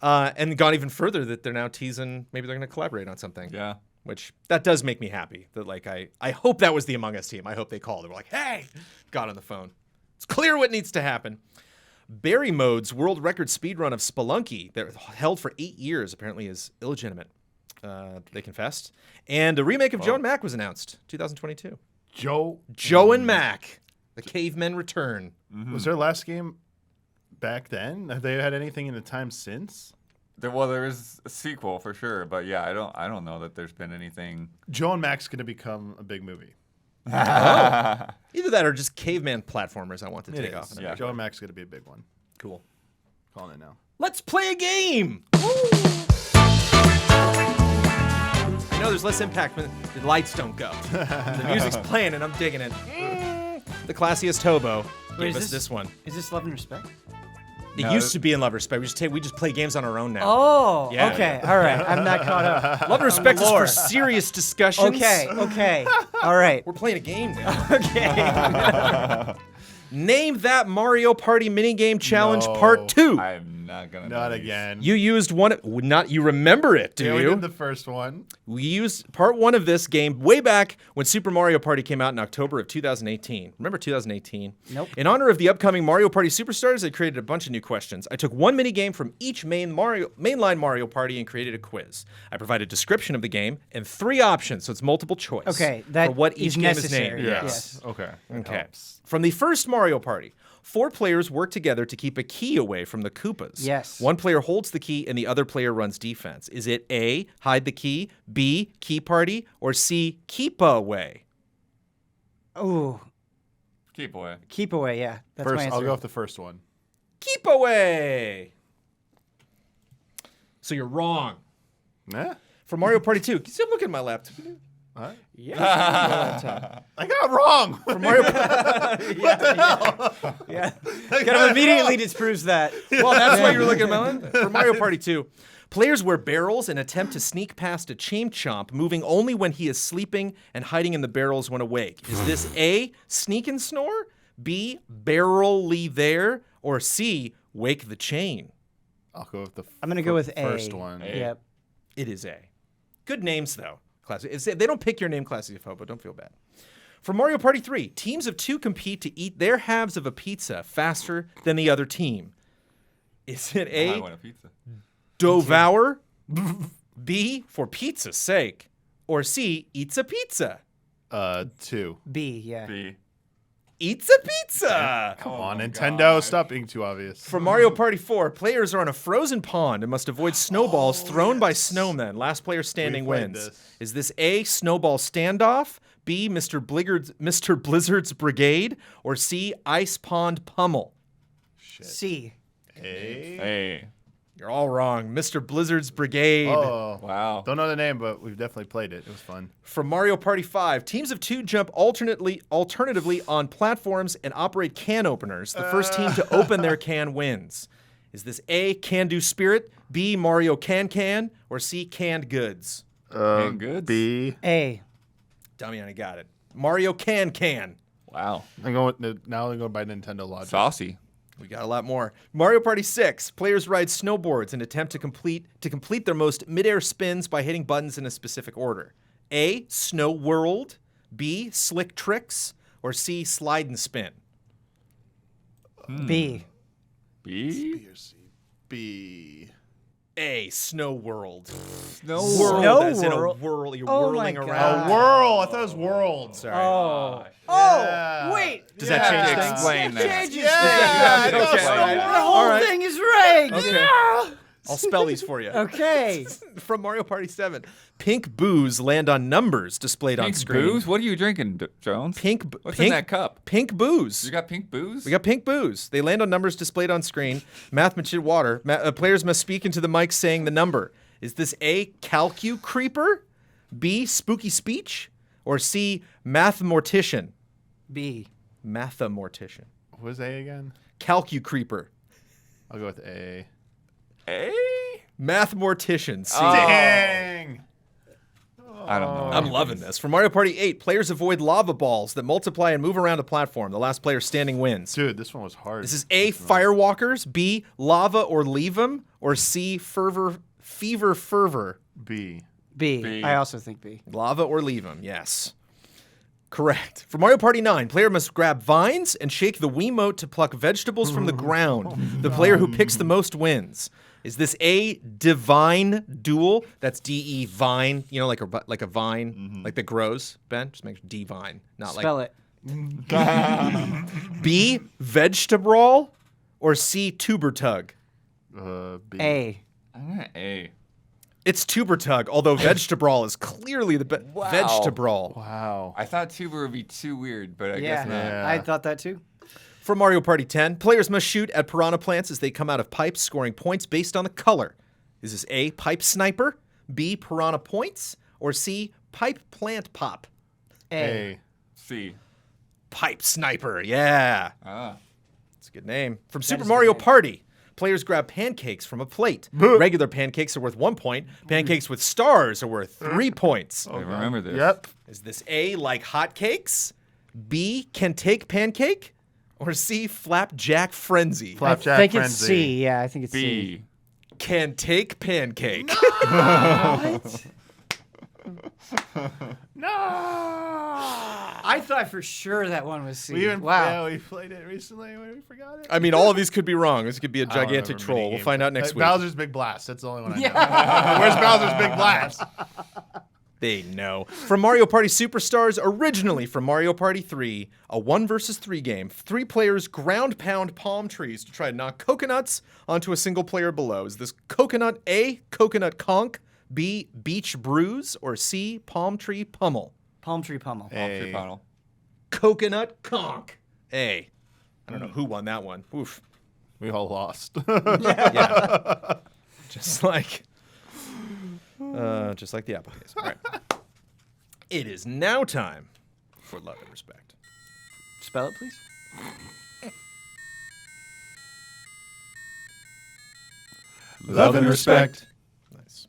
and gone even further that they're now teasing maybe they're going to collaborate on something. Yeah. Which that does make me happy. That like I hope that was the Among Us team. I hope they called. They were like, hey, got on the phone. It's clear what needs to happen. Barry Mode's world record speedrun of Spelunky that held for 8 years apparently is illegitimate. They confessed. And a remake of Joe and Mac was announced, 2022. Joe and Mac, the cavemen return. Was their last game back then? Have they had anything in the time since? There is a sequel for sure, but yeah, I don't know that there's been anything. Joe and Mac's going to become a big movie. Either that or just caveman platformers I want to take off. in a yeah. big Joe way. and Mac's going to be a big one. Cool. Calling it now. Let's play a game. I know there's less impact when the lights don't go. The music's playing and I'm digging it. The classiest hobo gave is us this one. Is this Love and Respect? It No, used to be in Love Respect. We just play games on our own now. Oh, Yeah. okay. All right. I'm not caught up. Love and Respect is for lore. serious discussions. Okay. All right. We're playing a game now. Okay. Name that Mario Party minigame challenge No. part 2. I'm not gonna. Not know these. again. You used one. You remember it, do yeah, we you? did the first one. We used part 1 of this game way back when Super Mario Party came out in October of 2018. Remember 2018? Nope. In honor of the upcoming Mario Party Superstars, I created a bunch of new questions. I took one mini game from each mainline Mario Party and created a quiz. I provided a description of the game and 3 options, so it's multiple choice. Okay, that for what is each game is named. necessary. Yes. Okay. Okay. From the first Mario Party, 4 players work together to keep a key away from the Koopas. Yes. One player holds the key and the other player runs defense. Is it A, hide the key, B, key party, or C, keep away? Oh, Keep away. keep away. Yeah, that's my First, answer. I'll go with the first one. Keep away. So you're wrong. Yeah. For Mario Party 2, can you look at my laptop? What? Yeah. I got it wrong. For Mario Yeah. Kind of immediately disproves that. Well, that's why you're looking at my laptop. For Mario Party 2, players wear barrels and attempt to sneak past a chain chomp, moving only when he is sleeping and hiding in the barrels when awake. Is this A, sneak and snore, B, barrelly there, or C, wake the chain? I'll go with the I'm going to go with A. first one. Yep. It is A. Good names, though. Classic. They don't pick your name, Classic Hobo. Don't feel bad. For Mario Party 3, teams of 2 compete to eat their halves of a pizza faster than the other team. Is it I A, want a pizza. devour, B, for pizza's sake, or C, eats a pizza? 2. B, yeah. B. Eats a pizza! Come Oh on, my Nintendo, gosh. stop being too obvious. For Mario Party 4, players are on a frozen pond and must avoid snowballs thrown by snowmen. Last player standing We played wins. this. Is this A, snowball standoff, B, Mr. Blizzard's brigade, or C, ice pond pummel? Shit. C. A. Hey. You're all wrong. Mr. Blizzard's brigade. Oh, Wow. don't know the name, but we've definitely played it. It was fun. For Mario Party 5, teams of 2 jump alternatively on platforms and operate can openers. The first team to open their can wins. Is this A, Can-Do Spirit, B, Mario Can, or C, Canned Goods? Canned goods? B. A. Damiani got it. Mario Can. Wow. I'm going now. I'm going by Nintendo logic. Saucy. We got a lot more. Mario Party 6. Players ride snowboards and attempt to complete their most midair spins by hitting buttons in a specific order. A, Snow World, B, Slick Tricks, or C, Slide and Spin? B. B? B or C? B. A, Snow World. No. World as in a World? whirl. You're Oh my whirling God. around. Whirl. I thought it was World. Sorry. Oh. Yeah. Oh, wait. Does that change things? Explain that. Changes Yeah, things. I know, Okay. right? The whole All right. thing is rigged. Okay. I'll spell these for you. Okay. From Mario Party 7. Pink boos land on numbers displayed on Pink screen. booze? What are you drinking, Jones? What's in that cup? Pink booze. You got pink booze? We got pink booze. They land on numbers displayed on screen. Mathematician water. Players must speak into the mic saying the number. Is this A, Calcu Creeper, B, Spooky Speech, or C, Mathemortician? B. Mathemortician. What was A again? Calcu Creeper. I'll go with A. A? Mathemortician. C. Dang. I don't know. I'm loving this. For Mario Party 8, players avoid lava balls that multiply and move around a platform. The last player standing wins. Dude, this one was hard. This is A, Firewalkers, B, Lava or Leave 'em, or C, Fever. B. B. B. I also think B. Lava or Leave 'em, yes. Correct. For Mario Party 9, player must grab vines and shake the Wiimote to pluck vegetables from the ground. The player who picks the most wins. Is this A, Divine Duel? That's D-E, vine, you know, like a vine, like that grows, Ben? Just make sure divine, not Spell like... it. B, Vegetable, or C, Tuber Tug? B. A. I'm gonna A. It's Tuber Tug, although Vegetable is clearly the best. Wow. Vegetable. Wow. I thought tuber would be too weird, but I guess not. Yeah. I thought that too. For Mario Party 10, players must shoot at piranha plants as they come out of pipes, scoring points based on the color. Is this A, Pipe Sniper, B, Piranha Points, or C, Pipe Plant Pop? A. C. Pipe Sniper, yeah. Ah. That's a good name. From Super is a good Mario name. Party, players grab pancakes from a plate. Regular pancakes are worth 1 point. Pancakes with stars are worth 3 points. I remember this. Yep. Is this A, like hotcakes, B, can take pancake, or C, flapjack frenzy? Flapjack I think frenzy. it's C. Yeah, I think it's C. B. Can take pancake. What? No. I thought for sure that one was C. We even Wow. we played it recently. We forgot it. I mean, all of these could be wrong. This could be a I don't gigantic remember troll. We'll minigame. find out next week. Bowser's Big Blast. That's the only one I know. Yeah. Where's Bowser's Big Blast? They know. From Mario Party Superstars, originally from Mario Party 3, a 1 versus 3 game. 3 players ground pound palm trees to try to knock coconuts onto a single player below. Is this coconut A, coconut conk, B, beach bruise, or C, palm tree pummel? Palm tree pummel. A. Free panel. Coconut conk. A. I don't know who won that one. Oof. We all lost. Yeah. Just like the Apple case. All right. It is now time for love and respect. Spell it, please. Love and respect. Nice.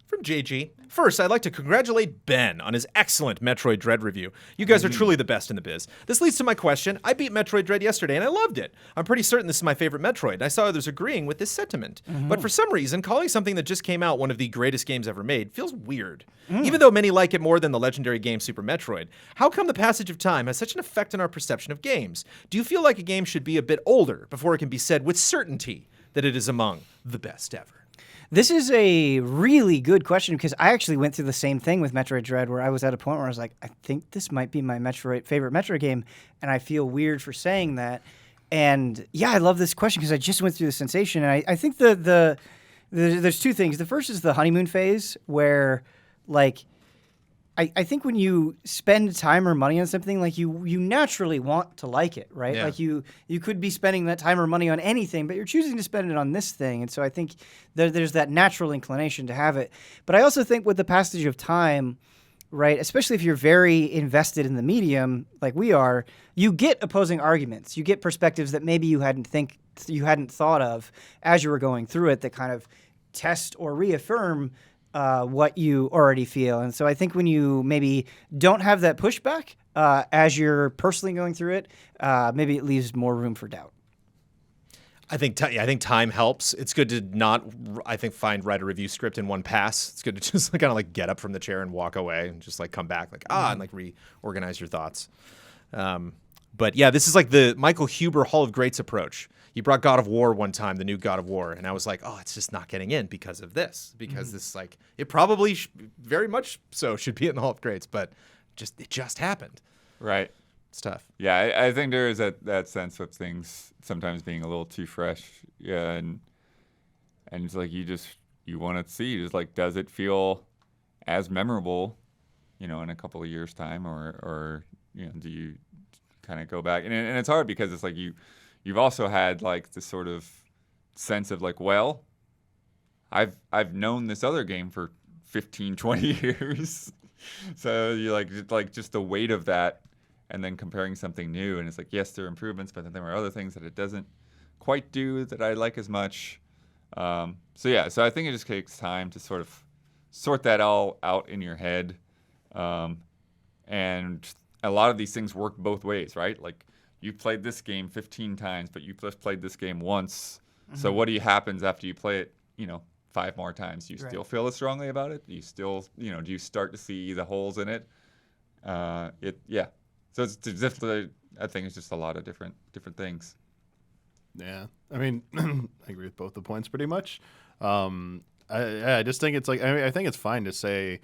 From JG. First, I'd like to congratulate Ben on his excellent Metroid Dread review. You guys are truly the best in the biz. This leads to my question. I beat Metroid Dread yesterday and I loved it. I'm pretty certain this is my favorite Metroid, and I saw others agreeing with this sentiment. But for some reason, calling something that just came out one of the greatest games ever made feels weird. Even though many like it more than the legendary game Super Metroid, how come the passage of time has such an effect on our perception of games? Do you feel like a game should be a bit older before it can be said with certainty that it is among the best ever? This is a really good question because I actually went through the same thing with Metroid Dread where I was at a point where I was like, I think this might be my favorite Metroid game, and I feel weird for saying that. And yeah, I love this question because I just went through the sensation, and I think there's two things. The first is the honeymoon phase where, like, I think when you spend time or money on something, like you naturally want to like it, right? Yeah. Like you could be spending that time or money on anything, but you're choosing to spend it on this thing. And so I think there's that natural inclination to have it. But I also think with the passage of time, right, especially if you're very invested in the medium like we are, you get opposing arguments. You get perspectives that maybe you hadn't thought of as you were going through it that kind of test or reaffirm what you already feel. And so I think when you maybe don't have that pushback as you're personally going through it, maybe it leaves more room for doubt. I think time helps. It's good to not, write a review script in one pass. It's good to just kind of like get up from the chair and walk away and just like come back and like reorganize your thoughts. But yeah, this is like the Michael Huber Hall of Greats approach. He brought God of War one time, the new God of War, and I was like, oh, it's just not getting in because of this. Because this, like, it probably very much so should be in the Hall of Greats, but it just happened. Right. It's tough. Yeah, I think there is that sense of things sometimes being a little too fresh. Yeah, and it's like you want to see, just like, does it feel as memorable, in a couple of years' time, or do you kind of go back? And it's hard because it's like you've also had like this sort of sense of like, well, I've known this other game for 15, 20 years. So you like just the weight of that, and then comparing something new, and it's like, yes, there are improvements, but then there are other things that it doesn't quite do that I like as much. So I think it just takes time to sort of sort that all out in your head. And a lot of these things work both ways, right? Like, you played this game 15 times, but you just played this game once. So what happens after you play it, 5 more times? Do you still feel as strongly about it? Do you still, do you start to see the holes in it? So it's just, I think it's just a lot of different things. Yeah. I mean, I agree with both the points pretty much. I just think it's like, I think it's fine to say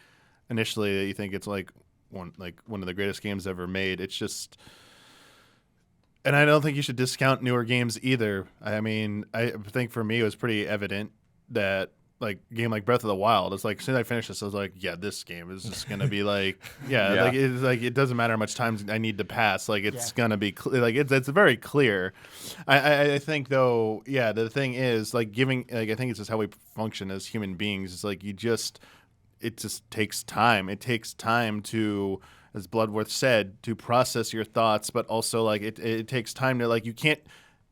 initially that you think it's like one of the greatest games ever made. It's just, and I don't think you should discount newer games either. I mean, I think for me it was pretty evident that like a game like Breath of the Wild, it's like as soon as I finished this, I was like, yeah, this game is just gonna be like, like it's like it doesn't matter how much time I need to pass, like it's gonna be like it's very clear. I think though, the thing is like giving, like I think it's just how we function as human beings. It's like it just takes time. It takes time to, as Bloodworth said, to process your thoughts, but also like it takes time to like, you can't,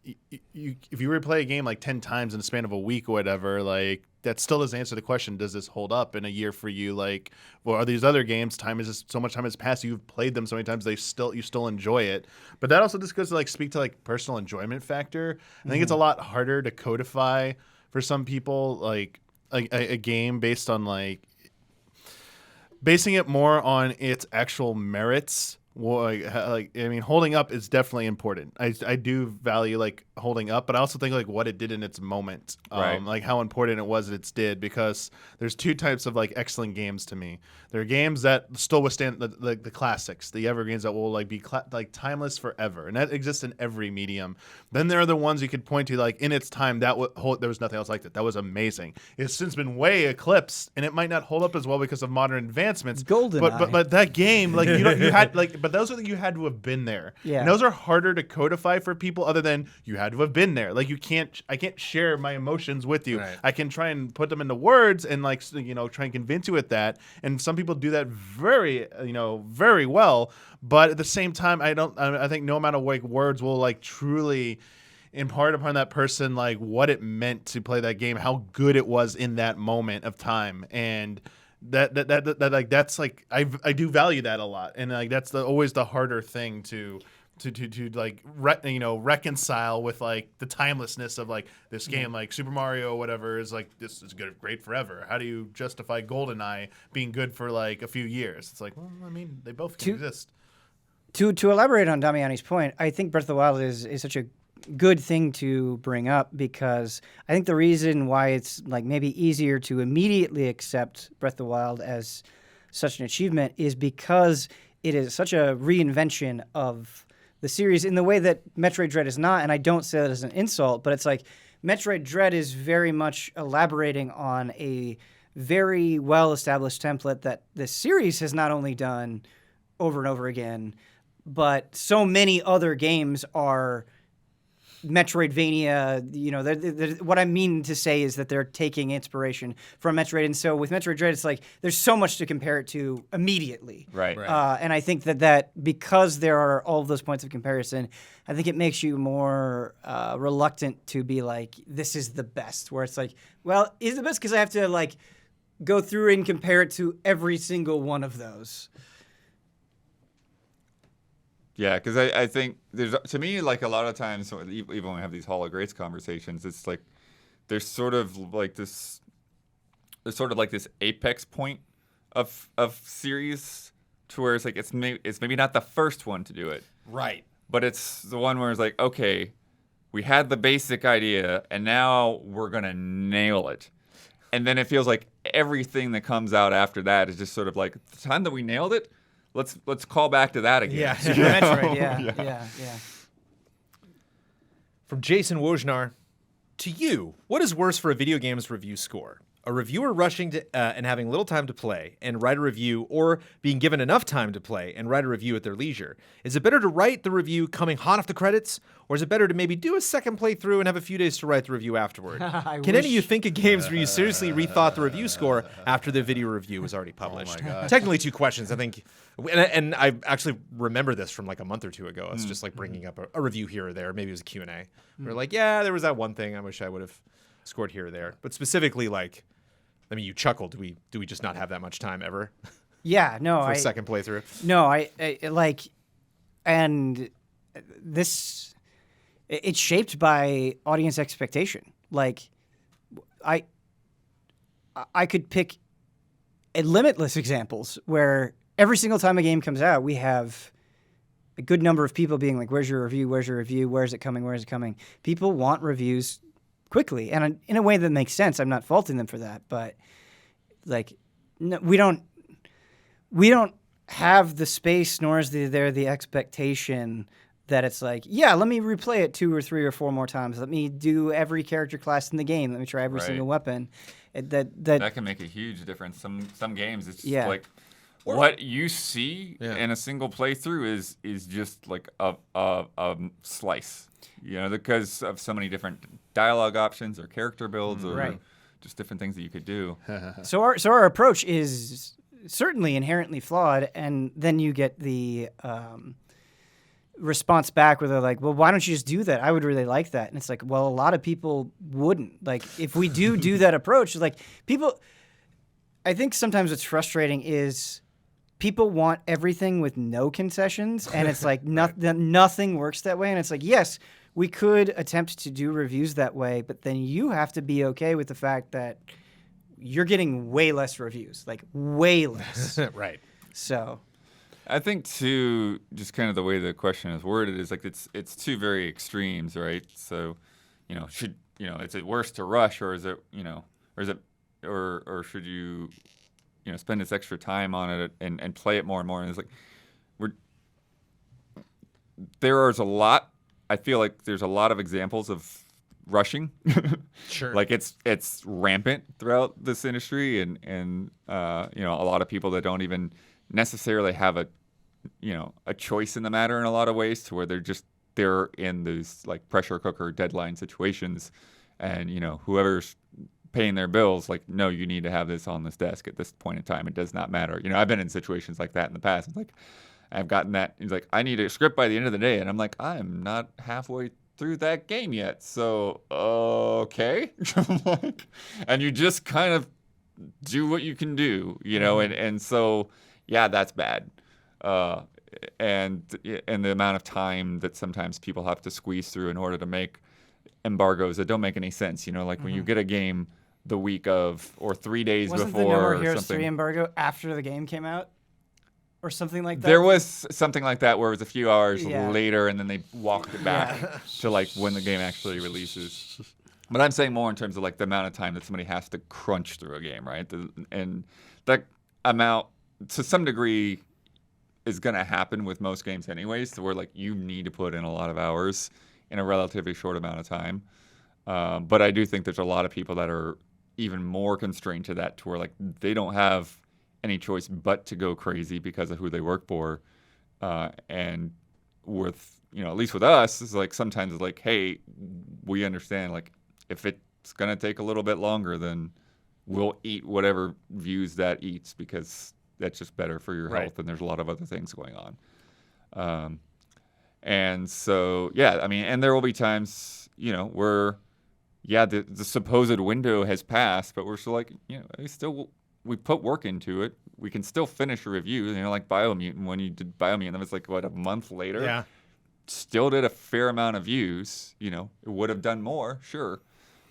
if you replay a game like 10 times in the span of a week or whatever, like that still doesn't answer the question, does this hold up in a year for you? Like, or are these other games, so much time has passed, you've played them so many times, you still enjoy it. But that also just goes to like speak to like personal enjoyment factor. I think it's a lot harder to codify for some people, like a game based on like, basing it more on its actual merits. Like I mean, holding up is definitely important. I do value like holding up, but I also think like what it did in its moment, like how important it was that it did, because there's two types of like excellent games to me. There are games that still withstand the classics, the evergreens that will like be like timeless forever, and that exists in every medium. Then there are the ones you could point to like in its time there was nothing else like that. That was amazing. It's since been way eclipsed, and it might not hold up as well because of modern advancements. But that game, like you had like, but those are you had to have been there. Yeah, and those are harder to codify for people other than you had to have been there. Like I can't share my emotions with you. Right. I can try and put them into words and like try and convince you with that. And some people do that very very well. But at the same time, I think no amount of like words will like truly impart upon that person like what it meant to play that game, how good it was in that moment of time, and that like that's like I do value that a lot, and like that's always the harder thing to like reconcile with like the timelessness of like this game, like Super Mario or whatever is like this is great forever. How do you justify GoldenEye being good for like a few years? It's like, well, I mean, they both can exist. To elaborate on Damiani's point, I think Breath of the Wild is such a good thing to bring up, because I think the reason why it's like maybe easier to immediately accept Breath of the Wild as such an achievement is because it is such a reinvention of the series in the way that Metroid Dread is not. And I don't say that as an insult, but it's like Metroid Dread is very much elaborating on a very well-established template that this series has not only done over and over again, but so many other games are Metroidvania. You know, what I mean to say is that they're taking inspiration from Metroid, and so with Metroid Dread, it's like there's so much to compare it to immediately. Right. And I think that because there are all of those points of comparison, I think it makes you more reluctant to be like, this is the best. Where it's like, well, is it the best because I have to like go through and compare it to every single one of those. Yeah, because I think there's, to me, like a lot of times, even when we have these Hall of Greats conversations, it's like there's sort of like this apex point of series to where it's like it's maybe not the first one to do it, Right. but it's the one where it's like, okay, we had the basic idea and now we're gonna nail it, and then it feels like everything that comes out after that is just sort of like the time that we nailed it. Let's call back to that again. Yeah. Metroid, yeah. From Jason Wojnar, to you, what is worse for a video game's review score? A reviewer rushing to and having little time to play and write a review, or being given enough time to play and write a review at their leisure? Is it better to write the review coming hot off the credits, or is it better to maybe do a second playthrough and have a few days to write the review afterward? Can any of you think of games where you seriously rethought the review score after the video review was already published? Oh my God. Technically, two questions. I think, and I actually remember this from like a month or two ago. It's just like bringing up a review here or there. Maybe it was a Q&A. We're like, yeah, there was that one thing I wish I would have scored here or there. But specifically, like, I mean, you chuckled. Do we just not have that much time ever? Yeah, no, For a second playthrough. No, I like, and this, it's shaped by audience expectation. Like, I could pick limitless examples where every single time a game comes out, we have a good number of people being like, "Where's your review? Where's your review? Where's it coming? Where's it coming?" People want reviews quickly, and in a way that makes sense. I'm not faulting them for that, but like, no, we don't have the space, nor is there the expectation that it's like, yeah, let me replay it 2 or 3 or 4 more times. Let me do every character class in the game. Let me try every single weapon. That can make a huge difference. Some games, it's Yeah. like what you see in a single playthrough is just like a slice, you know, because of so many different dialogue options or character builds or just different things that you could do. So our approach is certainly inherently flawed, and then you get the response back where they're like, well, why don't you just do that? I would really like that. And it's like, well, a lot of people wouldn't. Like, if we do that approach, like, people, I think sometimes what's frustrating is people want everything with no concessions, and it's like nothing works that way. And it's like, yes, we could attempt to do reviews that way, but then you have to be okay with the fact that you're getting way less reviews, like way less. Right. So I think too, just kind of the way the question is worded is like it's two very extremes, right? So, is it worse to rush, or is it, or should you, spend this extra time on it and play it more and more? And it's like I feel like there's a lot of examples of rushing. Sure. Like it's rampant throughout this industry, and a lot of people that don't even necessarily have a choice in the matter in a lot of ways, to where they're in these like pressure cooker deadline situations, and whoever's paying their bills, like, no, you need to have this on this desk at this point in time. It does not matter. I've been in situations like that in the past. It's like I've gotten that. It's like, I need a script by the end of the day, and I'm like, I'm not halfway through that game yet. So, okay. Like, and you just kind of do what you can do, you know, and so, yeah, that's bad. And the amount of time that sometimes people have to squeeze through in order to make embargoes that don't make any sense, you know, like when you get a game the week of or 3 days Wasn't before the No More or Heroes something. 3 embargo after the game came out? Or something like that? There was something like that where it was a few hours Yeah. later and then they walked it back to like when the game actually releases. But I'm saying more in terms of like the amount of time that somebody has to crunch through a game, right? And that amount, to some degree, is going to happen with most games anyways, to where like you need to put in a lot of hours in a relatively short amount of time. But I do think there's a lot of people that are even more constrained to that, to where like they don't have any choice but to go crazy because of who they work for. And with, you know, at least with us, it's like sometimes it's like, hey, we understand, like, if it's going to take a little bit longer, then we'll eat whatever views that eats, because that's just better for your health, and there's a lot of other things going on. And so, yeah, I mean, and there will be times, you know, where, yeah, the supposed window has passed, but we're still like, you know, we put work into it. We can still finish a review, you know, like Biomutant. When you did Biomutant, that was like, what, a month later? Yeah. Still did a fair amount of views, you know. It would have done more, sure,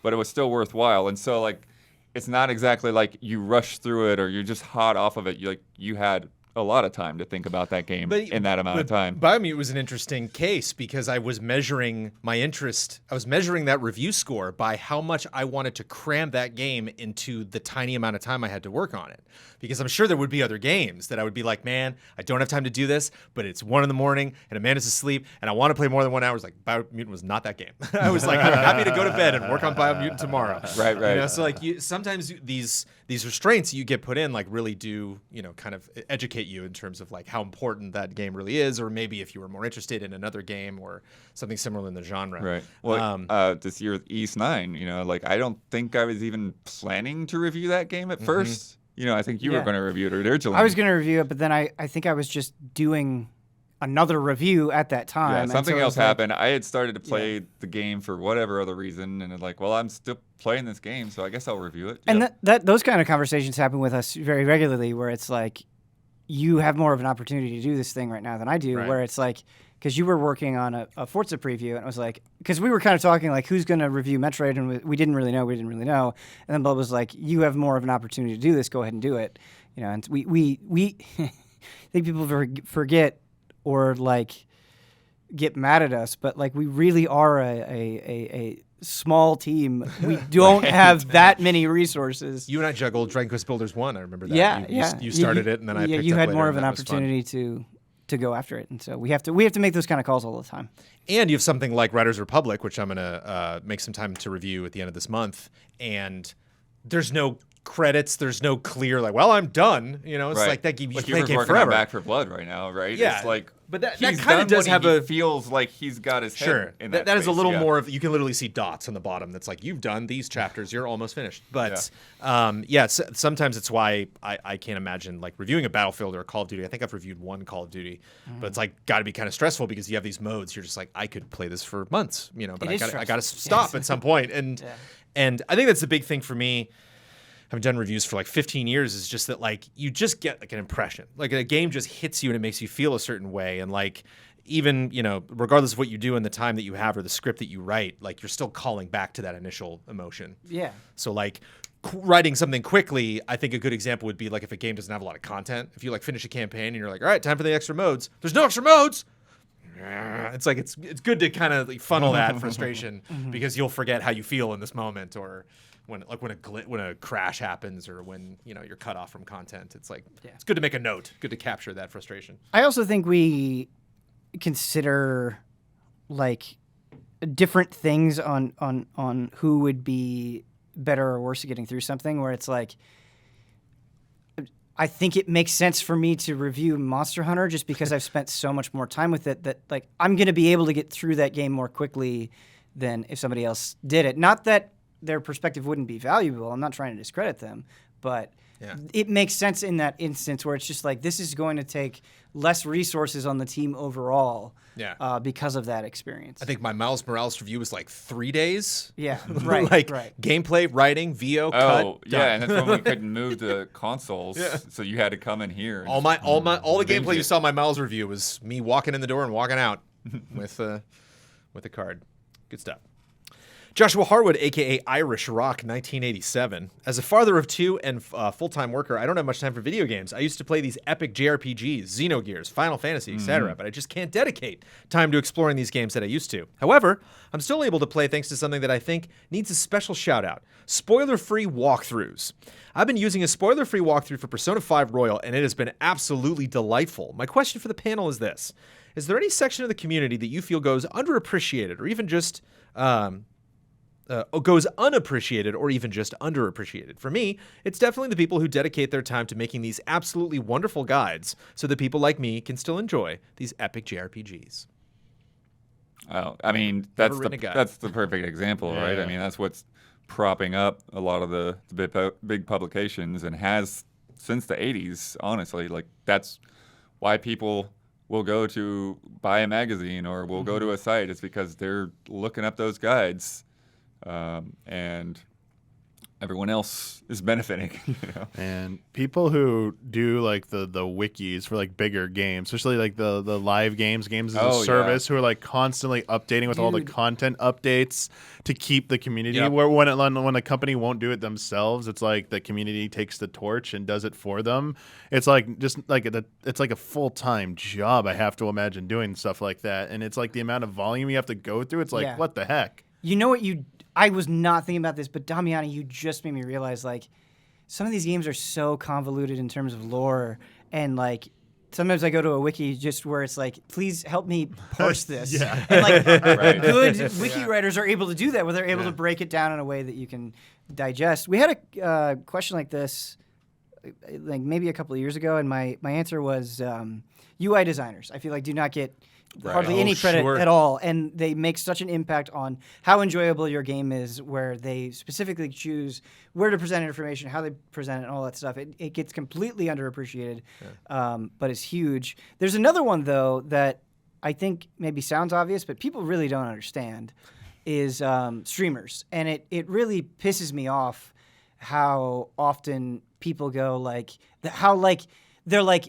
but it was still worthwhile. And so, like, it's not exactly like you rush through it or you're just hot off of it. You had a lot of time to think about that game in that amount of time. Biomutant was an interesting case because I was measuring my interest. I was measuring that review score by how much I wanted to cram that game into the tiny amount of time I had to work on it. Because I'm sure there would be other games that I would be like, man, I don't have time to do this, but it's 1 a.m. and Amanda's asleep and I want to play more than 1 hour. It's like, Biomutant was not that game. I was like, I'm happy to go to bed and work on Biomutant tomorrow. Right. You know, so like sometimes these restraints you get put in like really do, you know, kind of educate you in terms of like how important that game really is, or maybe if you were more interested in another game or something similar in the genre. Right. Well, this year with East 9, you know, like I don't think I was even planning to review that game at first. You know, I think you were going to review it originally. I was going to review it, but then I think I was just doing another review at that time. Yeah, something else happened. I had started to play the game for whatever other reason, and it's like, well, I'm still playing this game, so I guess I'll review it. And those kind of conversations happen with us very regularly, where it's like, you have more of an opportunity to do this thing right now than I do, where it's like, because you were working on a Forza preview, and it was like, because we were kind of talking like, who's going to review Metroid, and we didn't really know, and then Bob was like, you have more of an opportunity to do this, go ahead and do it, you know, and we I think people forget or like get mad at us, but like we really are a small team. We don't have that many resources. You and I juggled Dragon Quest Builders 1. I remember that. Yeah, You started it, and then I picked you up had later, more of and an that was fun. opportunity to go after it, and so we have to make those kind of calls all the time. And you have something like Riders Republic, which I'm going to make some time to review at the end of this month. And there's no credits. There's no clear, like, well, I'm done. You know, it's like that game. You play game working forever. on Back 4 Blood right now, right? Yeah. It's like, but that he's kind done of does what have he a feels like he's got his head in that that is a space, little more of, you can literally see dots on the bottom that's like, you've done these chapters, you're almost finished. But sometimes it's why I can't imagine like reviewing a Battlefield or a Call of Duty. I think I've reviewed one Call of Duty, but it's like got to be kind of stressful because you have these modes. You're just like, I could play this for months, you know, but I got to stop at some point. And I think that's the big thing for me. I've done reviews for like 15 years, is just that like you just get like an impression. Like a game just hits you and it makes you feel a certain way. And like even, you know, regardless of what you do in the time that you have or the script that you write, like you're still calling back to that initial emotion. Yeah. So like writing something quickly, I think a good example would be like if a game doesn't have a lot of content. If you like finish a campaign and you're like, all right, time for the extra modes. There's no extra modes. It's like it's good to kind of like funnel that frustration because you'll forget how you feel in this moment, or when a crash happens, or when, you know, you're cut off from content. It's like it's good to make a note, good to capture that frustration. I also think we consider like different things on who would be better or worse at getting through something, where it's like, I think it makes sense for me to review Monster Hunter just because I've spent so much more time with it, that like I'm going to be able to get through that game more quickly than if somebody else did it. Not that their perspective wouldn't be valuable. I'm not trying to discredit them, but it makes sense in that instance where it's just like this is going to take less resources on the team overall. Yeah. Because of that experience. I think my Miles Morales review was like 3 days. Yeah, right. Like gameplay, writing, VO, cut. Oh, yeah, and that's when we couldn't move the consoles, so you had to come in here. All the gameplay you saw in my Miles review was me walking in the door and walking out with a card. Good stuff. Joshua Harwood, a.k.a. Irish Rock, 1987. As a father of 2 and full-time worker, I don't have much time for video games. I used to play these epic JRPGs, Xenogears, Final Fantasy, etc., but I just can't dedicate time to exploring these games that I used to. However, I'm still able to play thanks to something that I think needs a special shout-out. Spoiler-free walkthroughs. I've been using a spoiler-free walkthrough for Persona 5 Royal, and it has been absolutely delightful. My question for the panel is this. Is there any section of the community that you feel goes underappreciated or even just... goes unappreciated or even just underappreciated? For me, it's definitely the people who dedicate their time to making these absolutely wonderful guides so that people like me can still enjoy these epic JRPGs. Oh, I mean, that's the perfect example, right? I mean, that's what's propping up a lot of the big publications and has since the 80s, honestly. Like, that's why people will go to buy a magazine or will go to a site. It's because they're looking up those guides. And everyone else is benefiting. And people who do like the wikis for like bigger games, especially like the live games as a service, who are like constantly updating with all the content updates to keep the community. Where when a company won't do it themselves, it's like the community takes the torch and does it for them. It's like it's like a full-time job. I have to imagine doing stuff like that, and it's like the amount of volume you have to go through. It's like what the heck. You know what I was not thinking about this, but Damiani, you just made me realize, like, some of these games are so convoluted in terms of lore, and, like, sometimes I go to a wiki just where it's like, please help me parse this. And, like, good wiki writers are able to do that, where they're able to break it down in a way that you can digest. We had a question like this, like, maybe a couple of years ago, and my answer was UI designers, I feel like, do not get... hardly any credit at all, and they make such an impact on how enjoyable your game is, where they specifically choose where to present information, how they present it, and all that stuff. It gets completely underappreciated, but it's huge. There's another one, though, that I think maybe sounds obvious, but people really don't understand, is streamers. And it really pisses me off how often people go, like, they're like...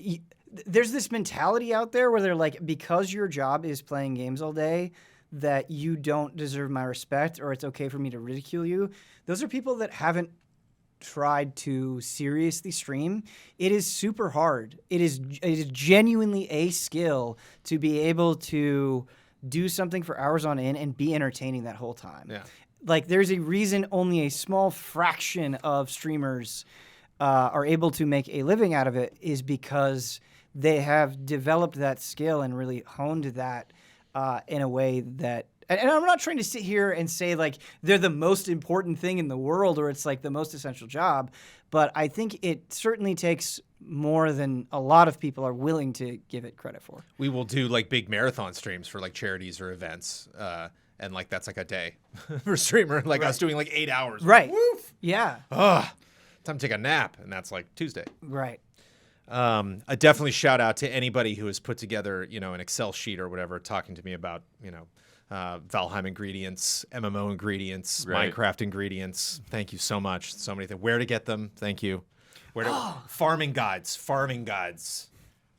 There's this mentality out there where they're like, because your job is playing games all day, that you don't deserve my respect or it's okay for me to ridicule you. Those are people that haven't tried to seriously stream. It is super hard. It is genuinely a skill to be able to do something for hours on end and be entertaining that whole time. Yeah. Like, there's a reason only a small fraction of streamers are able to make a living out of it, is because they have developed that skill and really honed that in a way that, and I'm not trying to sit here and say like they're the most important thing in the world or it's like the most essential job, but I think it certainly takes more than a lot of people are willing to give it credit for. We will do like big marathon streams for like charities or events, and like that's like a day for a streamer, like us doing like 8 hours. Right. Woof. Yeah. Time to take a nap, and that's like Tuesday. Right. I definitely shout out to anybody who has put together, an Excel sheet or whatever, talking to me about, Valheim ingredients, MMO ingredients, Minecraft ingredients. Thank you so much. So many things. Where to get them? Thank you. Farming guides. Farming guides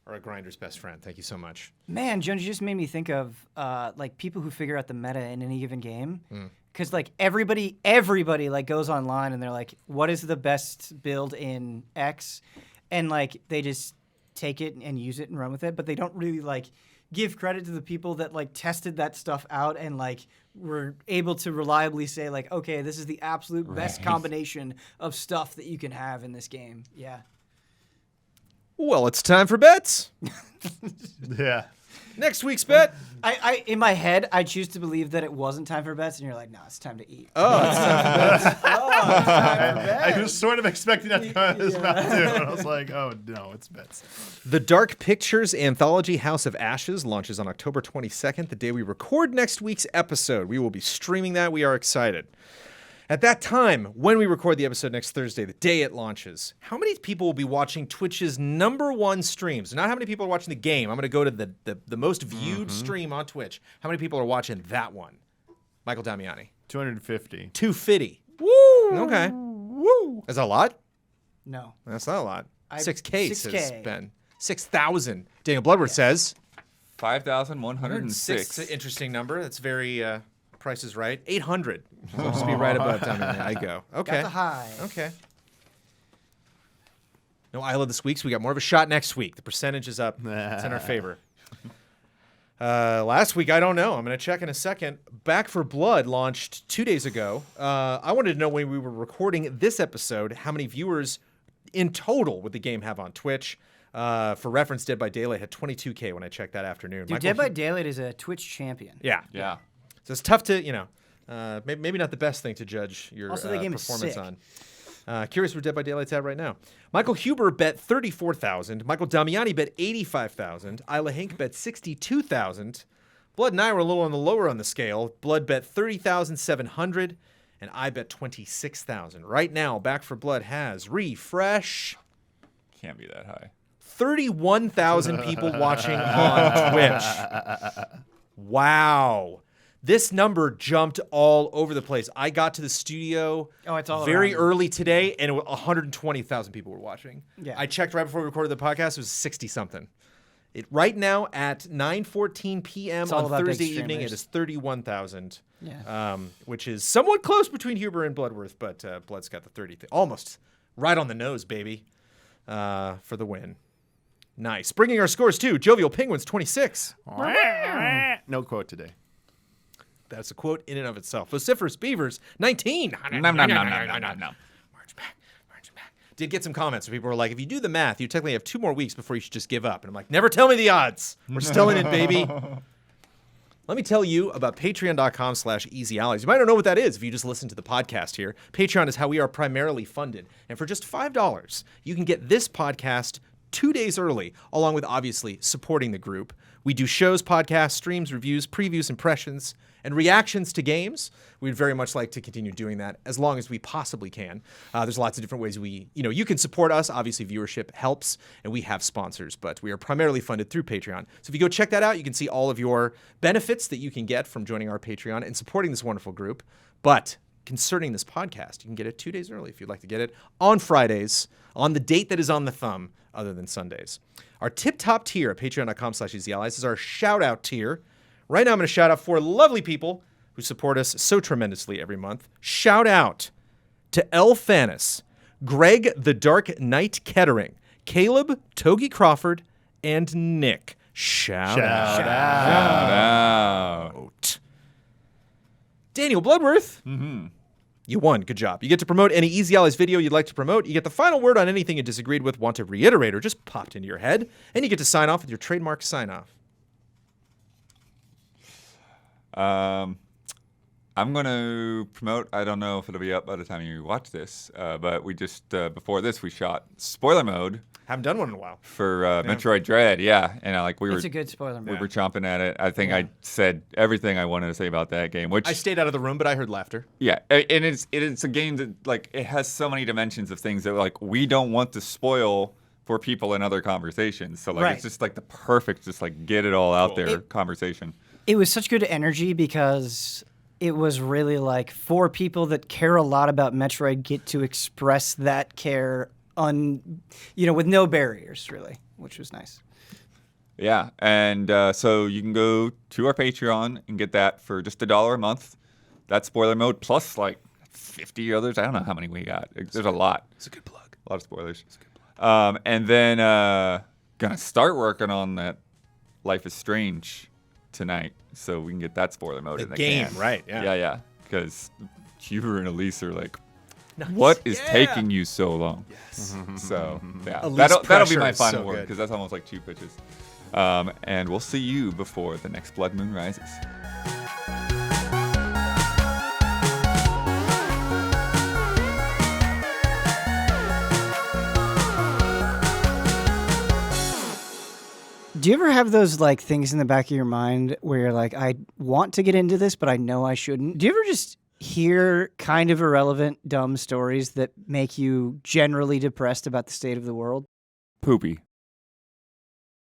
are a grinder's best friend. Thank you so much. Man, Jones, you just made me think of like people who figure out the meta in any given game. Because like everybody like goes online and they're like, what is the best build in X? And like they just take it and use it and run with it, but they don't really like give credit to the people that like tested that stuff out and like were able to reliably say like, okay, this is the absolute best combination of stuff that you can have in this game. Yeah. Well, it's time for bets. Yeah. Next week's bet. I in my head, I choose to believe that it wasn't time for bets, and you're like, no, it's time to eat. Oh, it's time for bets. It's time for bets. I was sort of expecting that to come out of his mouth, too. And I was like, oh, no, it's bets. The Dark Pictures anthology House of Ashes launches on October 22nd, the day we record next week's episode. We will be streaming that. We are excited. At that time, when we record the episode next Thursday, the day it launches, how many people will be watching Twitch's #1 stream? So not how many people are watching the game. I'm going to go to the most viewed stream on Twitch. How many people are watching that one? Michael Damiani. 250. 250. Woo! Okay. Woo! Is that a lot? No. That's not a lot. 6K 6K. says Ben. 6,000. Daniel Bloodworth says. 5,106. It's an interesting number. That's very Price is Right. 800. So just be right above Damiani. I go. Okay. Got the high. Okay. No Isla this week, so we got more of a shot next week. The percentage is up. It's in our favor. Last week, I don't know. I'm going to check in a second. Back for Blood launched 2 days ago. I wanted to know when we were recording this episode, how many viewers in total would the game have on Twitch. For reference, Dead by Daylight had 22K when I checked that afternoon. Dude, Dead by Daylight is a Twitch champion. Yeah. Yeah. So it's tough to, maybe not the best thing to judge your Also, the game is performance sick. on. Curious where Dead by Daylight's at right now. Michael Huber bet 34,000. Michael Damiani bet 85,000. Isla Hink bet 62,000. Blood and I were a little on the lower on the scale. Blood bet 30,700, and I bet 26,000. Right now, Back for Blood has refresh. Can't be that high. 31,000 people watching on Twitch. Wow. This number jumped all over the place. I got to the studio It's all very around. early today, and 120,000 people were watching. Yeah. I checked right before we recorded the podcast. It was 60-something. Right now, at 9:14 p.m. all on about big Thursday evening, streamers. it is 31,000, Yeah. which is somewhat close between Huber and Bloodworth, but Blood's got the 30. Almost right on the nose, baby, for the win. Nice. Bringing our scores, too. Jovial Penguins, 26. No quote today. That's a quote in and of itself. Vociferous Beavers, 19. Nom, nom, nom, nom, nom, nom. March back. Did get some comments where people were like, if you do the math, you technically have 2 more weeks before you should just give up. And I'm like, never tell me the odds. We're still in it, baby. Let me tell you about patreon.com/easyallies. You might not know what that is if you just listen to the podcast here. Patreon is how we are primarily funded. And for just $5, you can get this podcast 2 days early, along with obviously supporting the group. We do shows, podcasts, streams, reviews, previews, impressions, and reactions to games. We'd very much like to continue doing that as long as we possibly can. There's lots of different ways you can support us. Obviously, viewership helps, and we have sponsors, but we are primarily funded through Patreon. So if you go check that out, you can see all of your benefits that you can get from joining our Patreon and supporting this wonderful group. But concerning this podcast, you can get it 2 days early if you'd like to get it on Fridays, on the date that is on the thumb, other than Sundays. Our tip-top tier at patreon.com/easyallies is our shout-out tier. Right now, I'm going to shout out 4 lovely people who support us so tremendously every month. Shout out to El Fanis, Greg the Dark Knight Kettering, Caleb Togi Crawford, and Nick. Shout out. Daniel Bloodworth. You won. Good job. You get to promote any Easy Allies video you'd like to promote. You get the final word on anything you disagreed with, want to reiterate, or just popped into your head. And you get to sign off with your trademark sign-off. I'm going to promote, I don't know if it'll be up by the time you watch this, but we just, before this, we shot spoiler mode Haven't done one in a while. for Metroid Dread, yeah. And It's a good spoiler we movie. were chomping at it. I think I said everything I wanted to say about that game, which I stayed out of the room, but I heard laughter. yeah, and it's a game that like it has so many dimensions of things that like we don't want to spoil for people in other conversations. So like Right. it's just like the perfect just like get it all out there conversation. It was such good energy because it was really like 4 people that care a lot about Metroid get to express that care with no barriers really, which was nice. Yeah, and so you can go to our Patreon and get that for just $1 a month. That's spoiler mode plus like 50 others. I don't know how many we got. There's a lot. It's a good plug. A lot of spoilers. And then gonna start working on that Life is Strange tonight, so we can get that spoiler mode The in the game, can. right? Yeah. Yeah. Because Huber and Elise are like, what is taking you so long? Yes. So yeah, Elise that'll be pressure my is final so word good. because that's almost like 2 pitches. And we'll see you before the next Blood Moon rises. Do you ever have those like things in the back of your mind where you're like, I want to get into this, but I know I shouldn't? Do you ever just hear kind of irrelevant, dumb stories that make you generally depressed about the state of the world? Poopy.